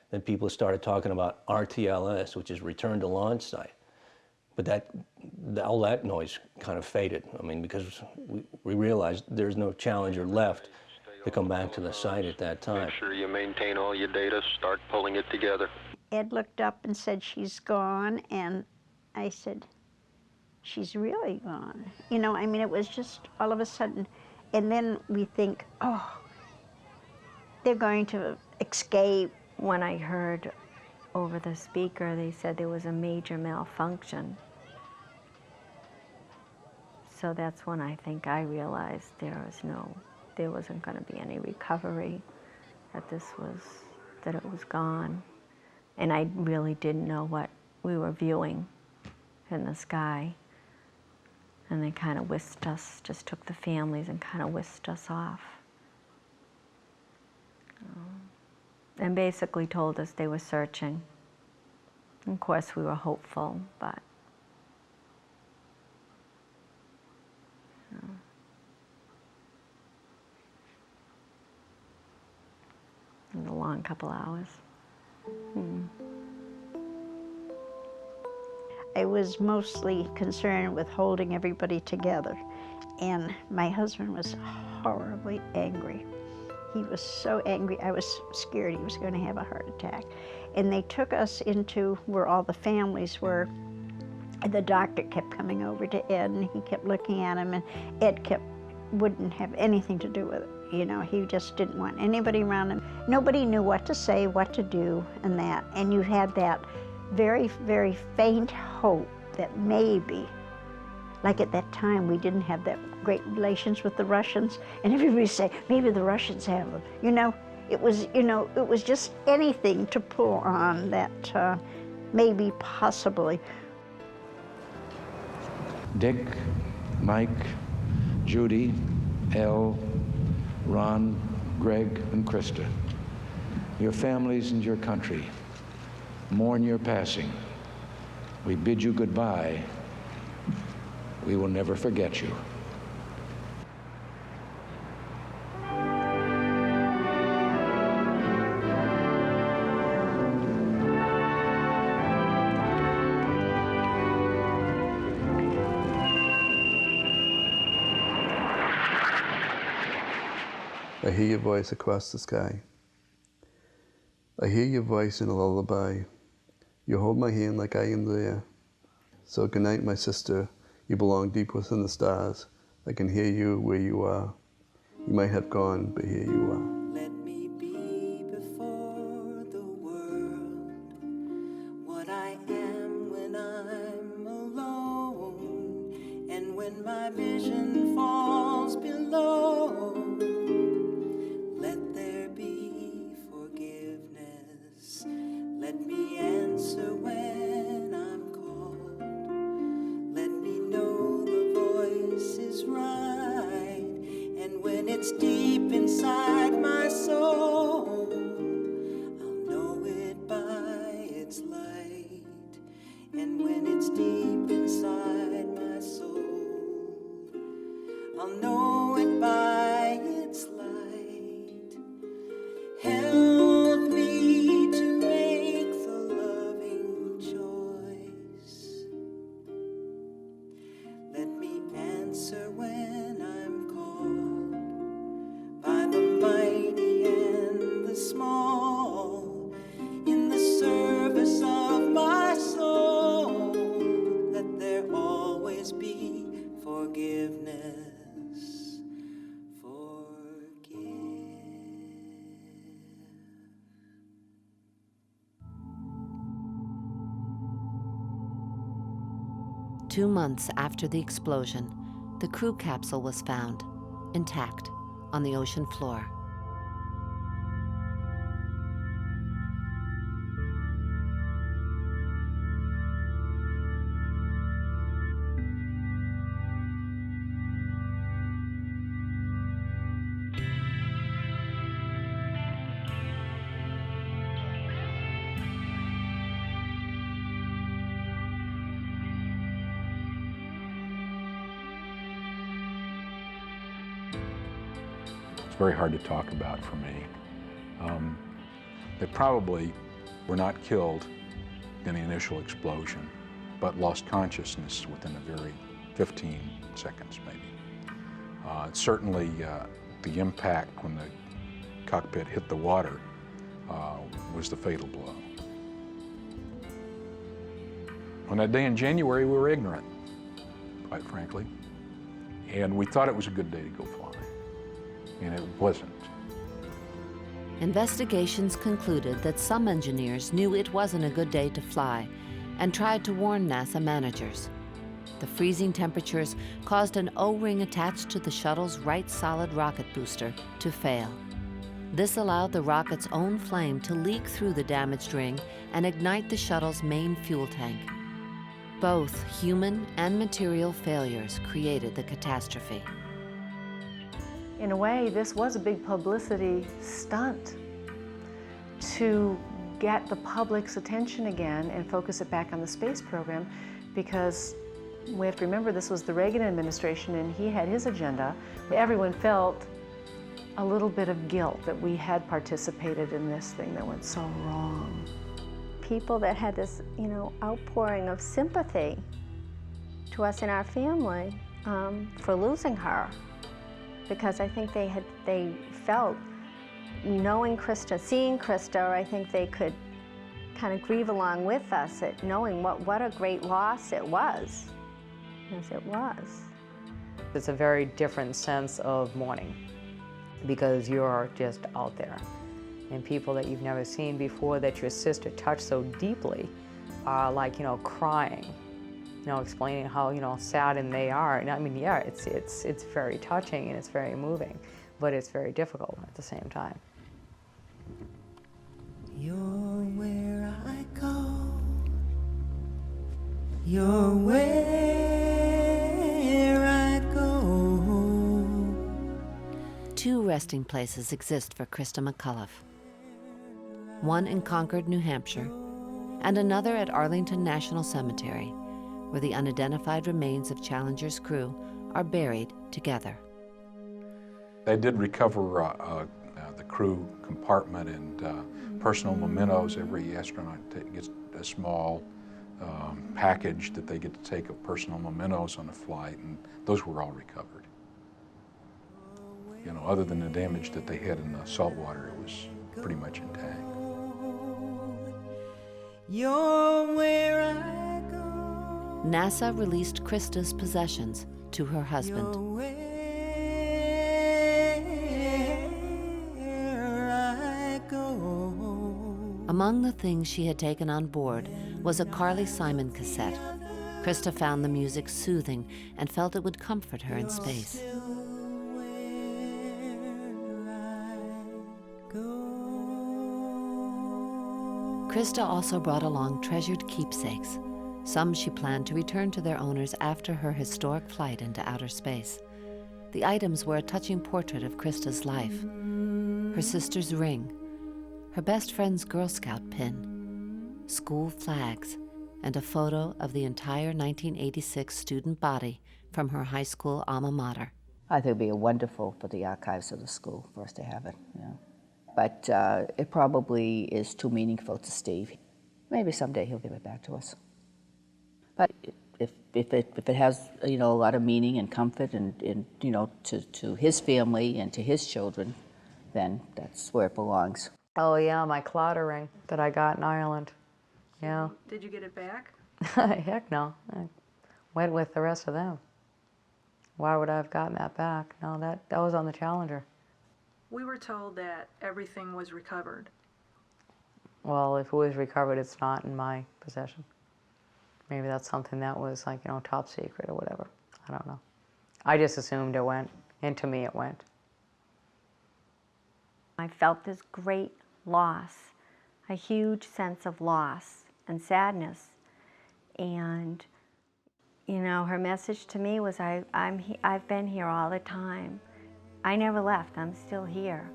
Then people started talking about RTLS, which is return to launch site. But all that noise kind of faded. I mean, because we realized there's no Challenger left to come back to the site at that time. Make sure you maintain all your data, start pulling it together. Ed looked up and said, she's gone, and I said, she's really gone. You know, I mean, it was just all of a sudden, and then we think, oh, they're going to escape. When I heard over the speaker, they said there was a major malfunction. So that's when I think I realized there wasn't going to be any recovery, that it was gone. And I really didn't know what we were viewing in the sky. And they kind of whisked us, just took the families and kind of whisked us off. And basically told us they were searching. Of course, we were hopeful, but it was a long couple hours. I was mostly concerned with holding everybody together, and my husband was horribly angry. He was so angry, I was scared he was going to have a heart attack. And they took us into where all the families were, and the doctor kept coming over to Ed, and he kept looking at him, and Ed wouldn't have anything to do with it. You know, he just didn't want anybody around him. Nobody knew what to say, what to do, and that. And you had that very, very faint hope that maybe, like at that time, we didn't have that great relations with the Russians, and everybody say, maybe the Russians have them. You know, it was just anything to pull on that maybe, possibly. Dick, Mike, Judy, Elle, Ron, Greg, and Krista, your families and your country mourn your passing. We bid you goodbye. We will never forget you. I hear your voice across the sky. I hear your voice in a lullaby. You hold my hand like I am there. So good night, my sister. You belong deep within the stars. I can hear you where you are. You might have gone, but here you are. Let me be before the world what I am when I'm alone, and when my vision falls below. Let there be forgiveness. Let me answer when I'm called. Let me know the voice is right, and when it's deep inside my soul, I'll know it by its light. And when it's deep inside my soul, I'll know it by its light. Help me to make the loving choice. Let me answer when I'm called by the mighty and the small, in the service of my soul. Let there always be forgiveness. Two months after the explosion, the crew capsule was found, intact, on the ocean floor. very hard to talk about for me. They probably were not killed in the initial explosion, but lost consciousness within a very 15 seconds maybe. Certainly the impact when the cockpit hit the water was the fatal blow. On that day in January, we were ignorant, quite frankly, and we thought it was a good day to go fly, and it wasn't. Investigations concluded that some engineers knew it wasn't a good day to fly and tried to warn NASA managers. The freezing temperatures caused an O-ring attached to the shuttle's right solid rocket booster to fail. This allowed the rocket's own flame to leak through the damaged ring and ignite the shuttle's main fuel tank. Both human and material failures created the catastrophe. In a way, this was a big publicity stunt to get the public's attention again and focus it back on the space program, because we have to remember this was the Reagan administration and he had his agenda. Everyone felt a little bit of guilt that we had participated in this thing that went so wrong. People that had this, outpouring of sympathy to us in our family for losing her, because I think they felt, knowing Krista, seeing Krista, I think they could kind of grieve along with us at knowing what a great loss it was, as it was. It's a very different sense of mourning because you're just out there. And people that you've never seen before that your sister touched so deeply are like, crying, explaining how, saddened they are. And I mean, yeah, it's very touching and it's very moving, but it's very difficult at the same time. You're where I go. You're where I go. Two resting places exist for Krista McCullough. One in Concord, New Hampshire, and another at Arlington National Cemetery, where the unidentified remains of Challenger's crew are buried together. They did recover the crew compartment and personal mementos. Every astronaut gets a small package that they get to take of personal mementos on a flight, and those were all recovered. Other than the damage that they had in the salt water, it was pretty much intact. You're where I go. NASA released Krista's possessions to her husband. You're where I go. Among the things she had taken on board was a Carly Simon cassette. Krista found the music soothing and felt it would comfort her in space. Krista also brought along treasured keepsakes. Some she planned to return to their owners after her historic flight into outer space. The items were a touching portrait of Krista's life, her sister's ring, her best friend's Girl Scout pin, school flags, and a photo of the entire 1986 student body from her high school alma mater. I think it would be wonderful for the archives of the school for us to have it, But it probably is too meaningful to Steve. Maybe someday he'll give it back to us. But if it has a lot of meaning and comfort and to his family and to his children, then that's where it belongs. Oh yeah, my Clotter ring that I got in Ireland. Yeah. Did you get it back? Heck no. I went with the rest of them. Why would I have gotten that back? No, that was on the Challenger. We were told that everything was recovered. Well, if it was recovered, it's not in my possession. Maybe that's something that was like, top secret or whatever. I don't know. I just assumed it went, and to me it went. I felt this great loss, a huge sense of loss and sadness. And, her message to me was, I've been here all the time. I never left. I'm still here.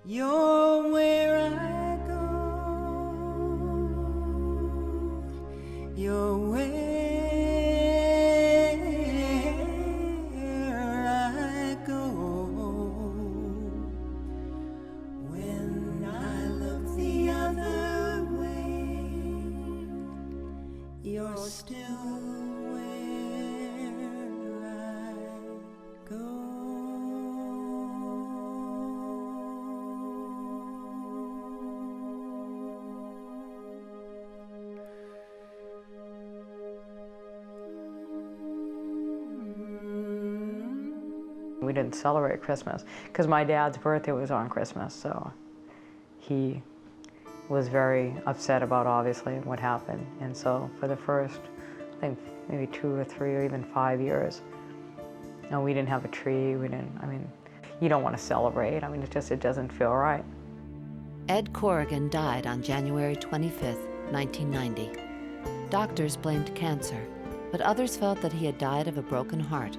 You're where I go. You're where I go. still where I go. We didn't celebrate Christmas because my dad's birthday was on Christmas, so he was very upset about, obviously, what happened. And so for the first, I think, maybe 2 or 3 or even 5 years, no, we didn't have a tree. We didn't, I mean, you don't want to celebrate. I mean, it doesn't feel right. Ed Corrigan died on January 25, 1990. Doctors blamed cancer, but others felt that he had died of a broken heart.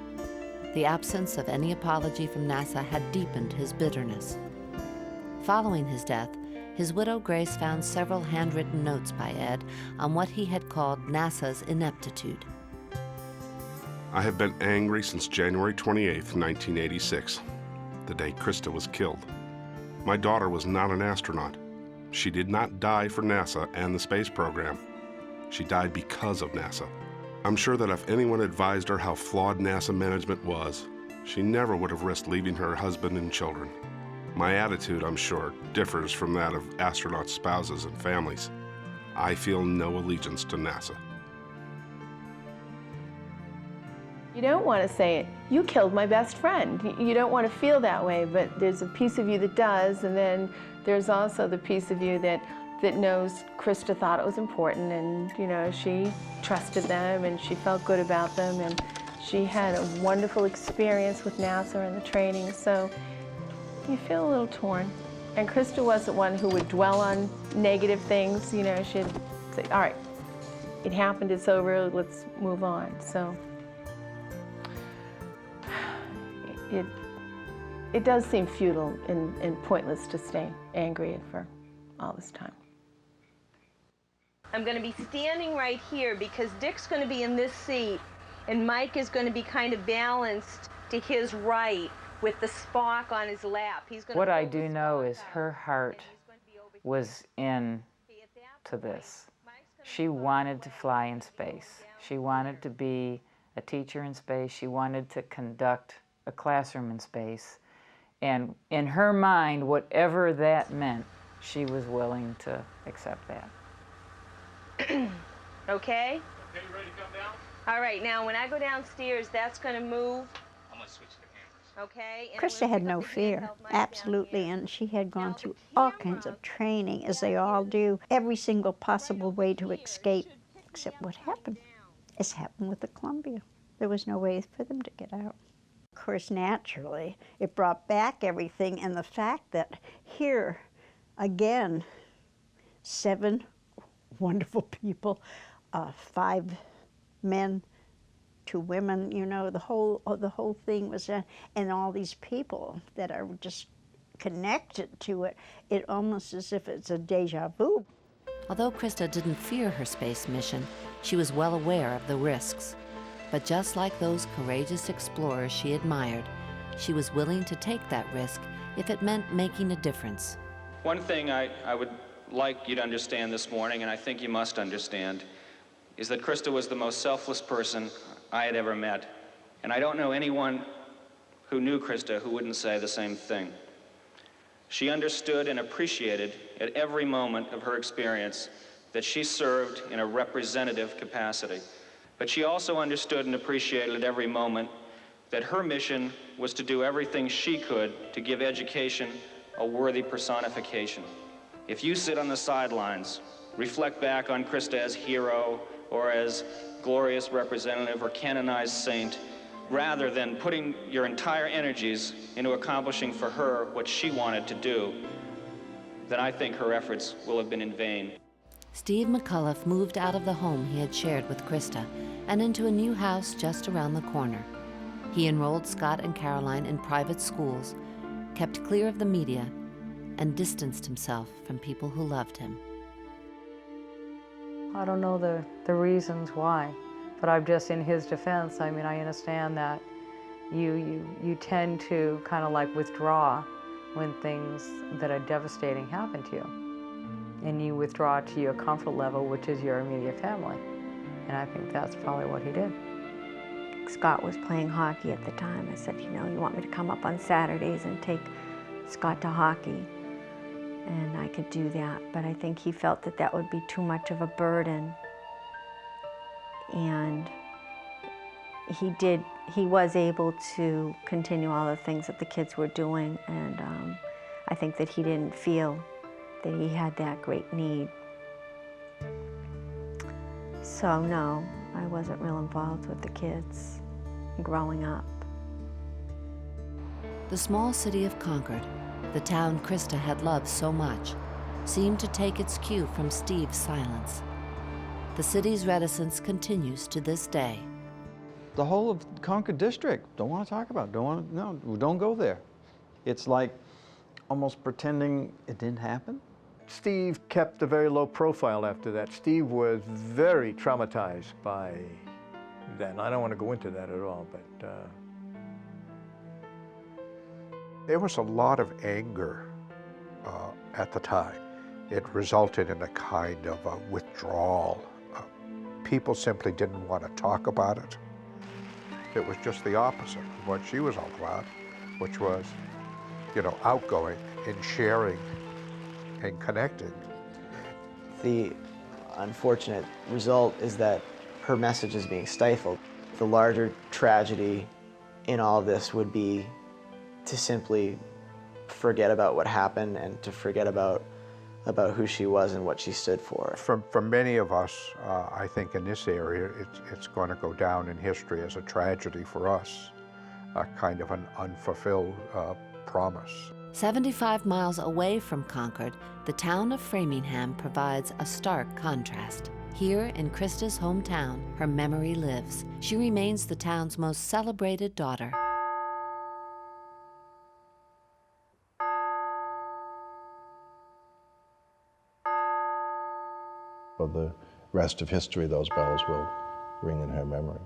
The absence of any apology from NASA had deepened his bitterness. Following his death, his widow Grace found several handwritten notes by Ed on what he had called NASA's ineptitude. I have been angry since January 28, 1986, the day Krista was killed. My daughter was not an astronaut. She did not die for NASA and the space program. She died because of NASA. I'm sure that if anyone advised her how flawed NASA management was, she never would have risked leaving her husband and children. My attitude, I'm sure, differs from that of astronaut spouses and families. I feel no allegiance to NASA. You don't want to say it, you killed my best friend. You don't want to feel that way, but there's a piece of you that does, and then there's also the piece of you that knows Krista thought it was important, and you know, she trusted them and she felt good about them, and she had a wonderful experience with NASA and the training, so you feel a little torn. And Krista wasn't one who would dwell on negative things, you know, she'd say, all right, it happened, it's over, let's move on. So it does seem futile and pointless to stay angry for all this time. I'm going to be standing right here because Dick's going to be in this seat and Mike is going to be kind of balanced to his right with the Spock on his lap. He's going What I do know is her heart was in to this. She wanted to fly in space. She wanted to be a teacher in space. She wanted to conduct a classroom in space. And in her mind, whatever that meant, she was willing to accept that. Okay? Okay, you ready to come down? All right, now when I go downstairs, that's going to move. I'm going to switch the cameras. Okay? And Krista had no fear, absolutely, and she had gone through all kinds of training, as they all do, every single possible way to escape, except what happened. It's happened with the Columbia. There was no way for them to get out. Of course, naturally, it brought back everything, and the fact that here, again, 7 wonderful people, 5 men, 2 women, you know, the whole thing was, and all these people that are just connected to it, it almost as if it's a deja vu. Although Krista didn't fear her space mission, she was well aware of the risks. But just like those courageous explorers she admired, she was willing to take that risk if it meant making a difference. One thing I would like you to understand this morning, and I think you must understand, is that Krista was the most selfless person I had ever met. And I don't know anyone who knew Krista who wouldn't say the same thing. She understood and appreciated at every moment of her experience that she served in a representative capacity. But she also understood and appreciated at every moment that her mission was to do everything she could to give education a worthy personification. If you sit on the sidelines, reflect back on Krista as hero or as glorious representative or canonized saint, rather than putting your entire energies into accomplishing for her what she wanted to do, then I think her efforts will have been in vain. Steve McCullough moved out of the home he had shared with Krista and into a new house just around the corner. He enrolled Scott and Caroline in private schools, kept clear of the media, and distanced himself from people who loved him. I don't know the reasons why, but I'm just in his defense. I mean, I understand that you tend to kind of like withdraw when things that are devastating happen to you. And you withdraw to your comfort level, which is your immediate family. And I think that's probably what he did. Scott was playing hockey at the time. I said, you want me to come up on Saturdays and take Scott to hockey? And I could do that, but I think he felt that that would be too much of a burden. And he was able to continue all the things that the kids were doing, and I think that he didn't feel that he had that great need. So no, I wasn't real involved with the kids growing up. The small city of Concord, the town Krista had loved so much, seemed to take its cue from Steve's silence. The city's reticence continues to this day. The whole of Concord district don't want to talk about it, no, don't go there. It's like almost pretending it didn't happen. Steve kept a very low profile after that. Steve was very traumatized by that, and I don't want to go into that at all, but there was a lot of anger at the time. It resulted in a kind of a withdrawal. People simply didn't want to talk about it. It was just the opposite of what she was all about, which was, outgoing and sharing and connecting. The unfortunate result is that her message is being stifled. The larger tragedy in all this would be to simply forget about what happened and to forget about who she was and what she stood for. For many of us, I think in this area, it's going to go down in history as a tragedy for us, a kind of an unfulfilled promise. 75 miles away from Concord, the town of Framingham provides a stark contrast. Here in Krista's hometown, her memory lives. She remains the town's most celebrated daughter. For the rest of history, those bells will ring in her memory.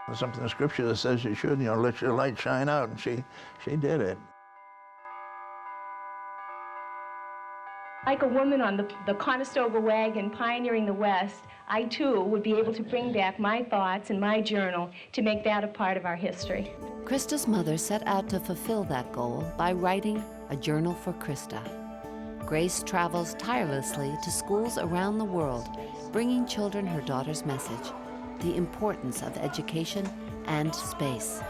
There's something in the scripture that says you should, let your light shine out, and she did it. Like a woman on the Conestoga wagon pioneering the West, I too would be able to bring back my thoughts and my journal to make that a part of our history. Krista's mother set out to fulfill that goal by writing A Journal for Krista. Grace travels tirelessly to schools around the world, bringing children her daughter's message, the importance of education and space.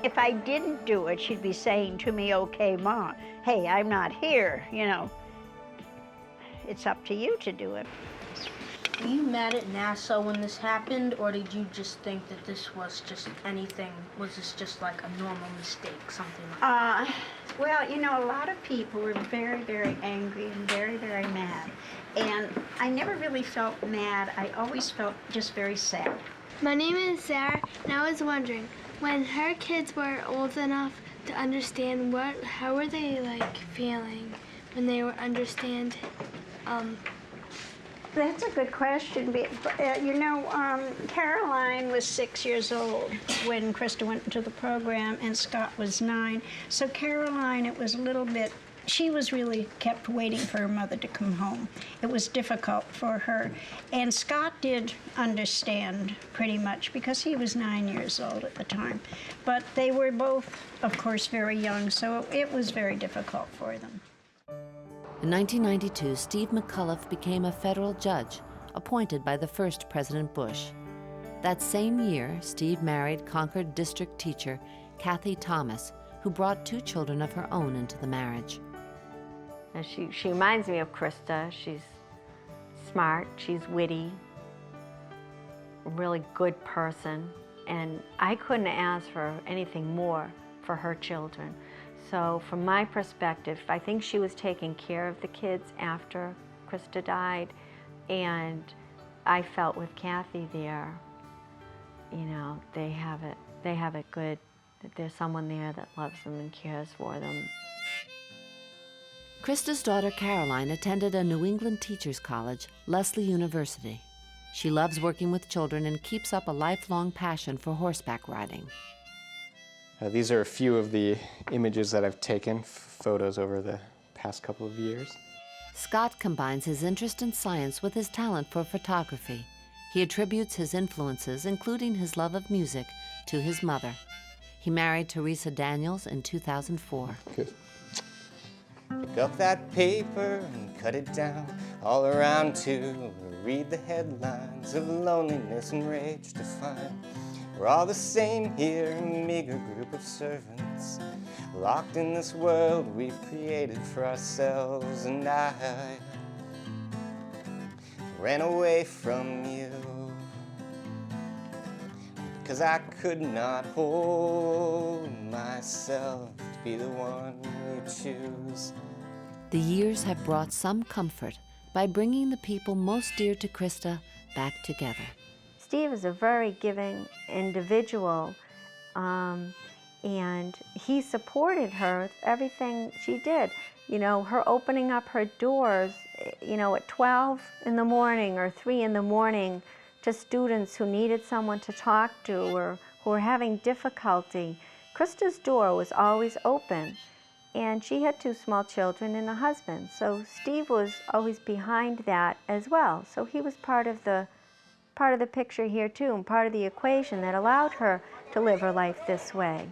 If I didn't do it, she'd be saying to me, okay, Mom, hey, I'm not here, It's up to you to do it. Were you mad at NASA when this happened, or did you just think that this was just anything? Was this just like a normal mistake, something like that? Well, a lot of people were very, very angry and very, very mad. And I never really felt mad. I always felt just very sad. My name is Sarah, and I was wondering, when her kids were old enough to understand, how were they feeling when they were understand? That's a good question. Caroline was 6 years old when Krista went into the program, and Scott was 9. So Caroline, it was a little bit, she was really kept waiting for her mother to come home. It was difficult for her. And Scott did understand pretty much because he was 9 years old at the time. But they were both, of course, very young, so it was very difficult for them. In 1992, Steve McCullough became a federal judge, appointed by the first President Bush. That same year, Steve married Concord district teacher Kathy Thomas, who brought 2 children of her own into the marriage. And she reminds me of Krista. She's smart, she's witty, a really good person, and I couldn't ask for anything more for her children. So from my perspective, I think she was taking care of the kids after Krista died, and I felt with Kathy there, they have it good, that there's someone there that loves them and cares for them. Krista's daughter Caroline attended a New England teachers college, Lesley University. She loves working with children and keeps up a lifelong passion for horseback riding. These are a few of the images that I've taken, photos over the past couple of years. Scott combines his interest in science with his talent for photography. He attributes his influences, including his love of music, to his mother. He married Teresa Daniels in 2004. Pick up that paper and cut it down all around to read the headlines of loneliness and rage to find. We're all the same here, a meager group of servants, locked in this world we've created for ourselves. And I ran away from you because I could not hold myself to be the one you choose. The years have brought some comfort by bringing the people most dear to Krista back together. Steve is a very giving individual, and he supported her, everything she did. You know, her opening up her doors, you know, at 12 in the morning or 3 in the morning to students who needed someone to talk to or who were having difficulty. Krista's door was always open, and she had 2 small children and a husband. So Steve was always behind that as well. So he was part of the picture here too, and part of the equation that allowed her to live her life this way.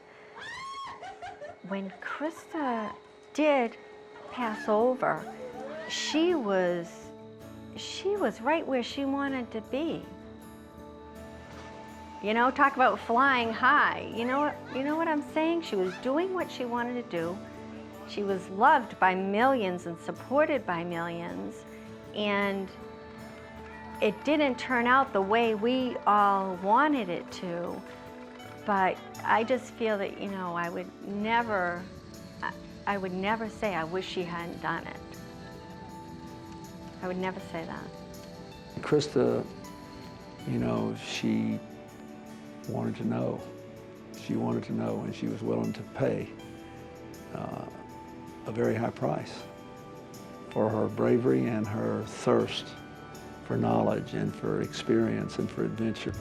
When Krista did pass over, she was right where she wanted to be. You know, talk about flying high. You know what I'm saying? She was doing what she wanted to do. She was loved by millions and supported by millions, and it didn't turn out the way we all wanted it to, but I just feel that, you know, I would never say I wish she hadn't done it. I would never say that. Krista, you know, she wanted to know. She wanted to know, and she was willing to pay a very high price for her bravery and her thirst for knowledge and for experience and for adventure,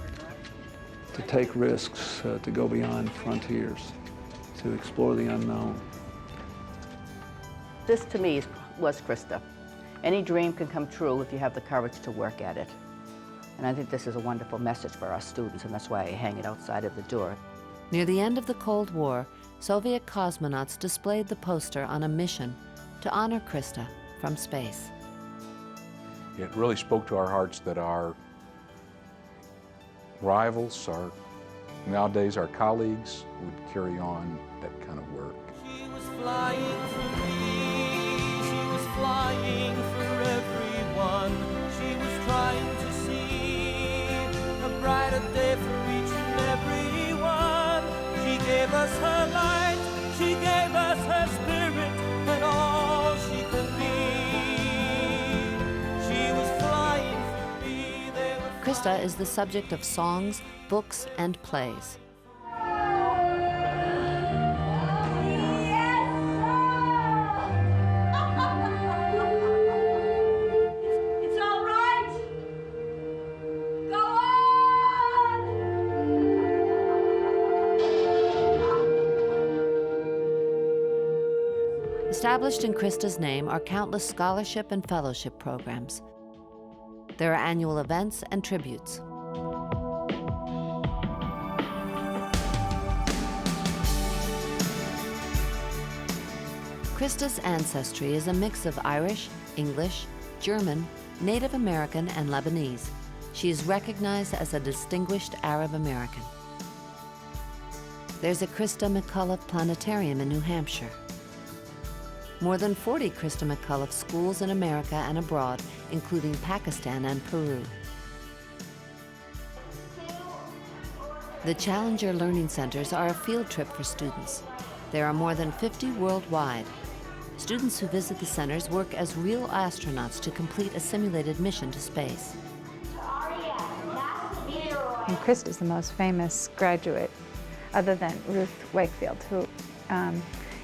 to take risks, to go beyond frontiers, to explore the unknown. This to me was Krista. Any dream can come true if you have the courage to work at it. And I think this is a wonderful message for our students, and that's why I hang it outside of the door. Near the end of the Cold War, Soviet cosmonauts displayed the poster on a mission to honor Krista from space. It really spoke to our hearts that our rivals, nowadays our colleagues, would carry on that kind of work. She was flying for me, she was flying for everyone. She was trying to see a brighter day for each and everyone. She gave us her light, she gave us her spirit, and all she could be. She was flying for me. Krista is the subject of songs, books, and plays. It's all right. Go Established in Krista's name are countless scholarship and fellowship programs. There are annual events and tributes. Krista's ancestry is a mix of Irish, English, German, Native American, and Lebanese. She is recognized as a distinguished Arab American. There's a Krista McCullough Planetarium in New Hampshire. More than 40 Krista McCullough schools in America and abroad, including Pakistan and Peru. The Challenger Learning Centers are a field trip for students. There are more than 50 worldwide. Students who visit the centers work as real astronauts to complete a simulated mission to space. And Krista's the most famous graduate, other than Ruth Wakefield, who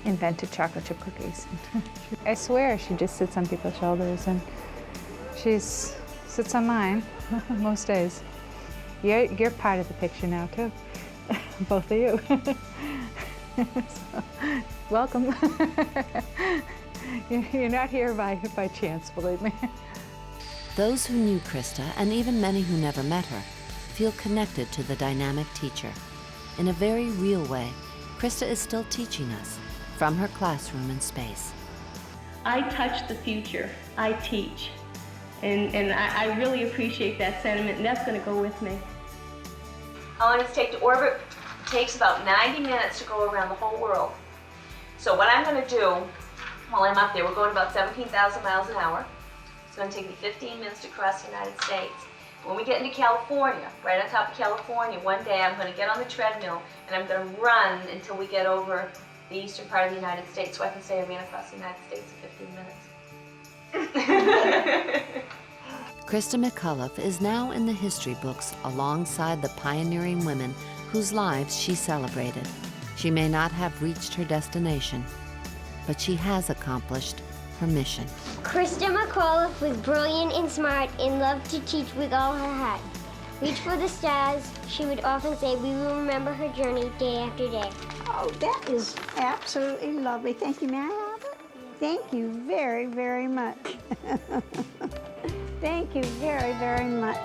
invented chocolate chip cookies. I swear she just sits on people's shoulders, and she sits on mine most days. You're part of the picture now too, both of you. So, welcome. You're not here by chance, believe me. Those who knew Krista, and even many who never met her, feel connected to the dynamic teacher. In a very real way, Krista is still teaching us from her classroom in space. I touch the future. I teach. And I really appreciate that sentiment, and that's going to go with me. How long does it take to orbit? It takes about 90 minutes to go around the whole world. So what I'm going to do while I'm up there, we're going about 17,000 miles an hour. It's going to take me 15 minutes to cross the United States. When we get into California, right on top of California, one day I'm going to get on the treadmill and I'm going to run until we get over the eastern part of the United States, so I can say I ran across the United States in 15 minutes. Krista McCullough is now in the history books alongside the pioneering women whose lives she celebrated. She may not have reached her destination, but she has accomplished her mission. Krista McCullough was brilliant and smart and loved to teach with all her heart. Reach for the stars, she would often say, we will remember her journey day after day. Oh, that is absolutely lovely. Thank you, may I have it? Thank you very, very much. Thank you very, very much.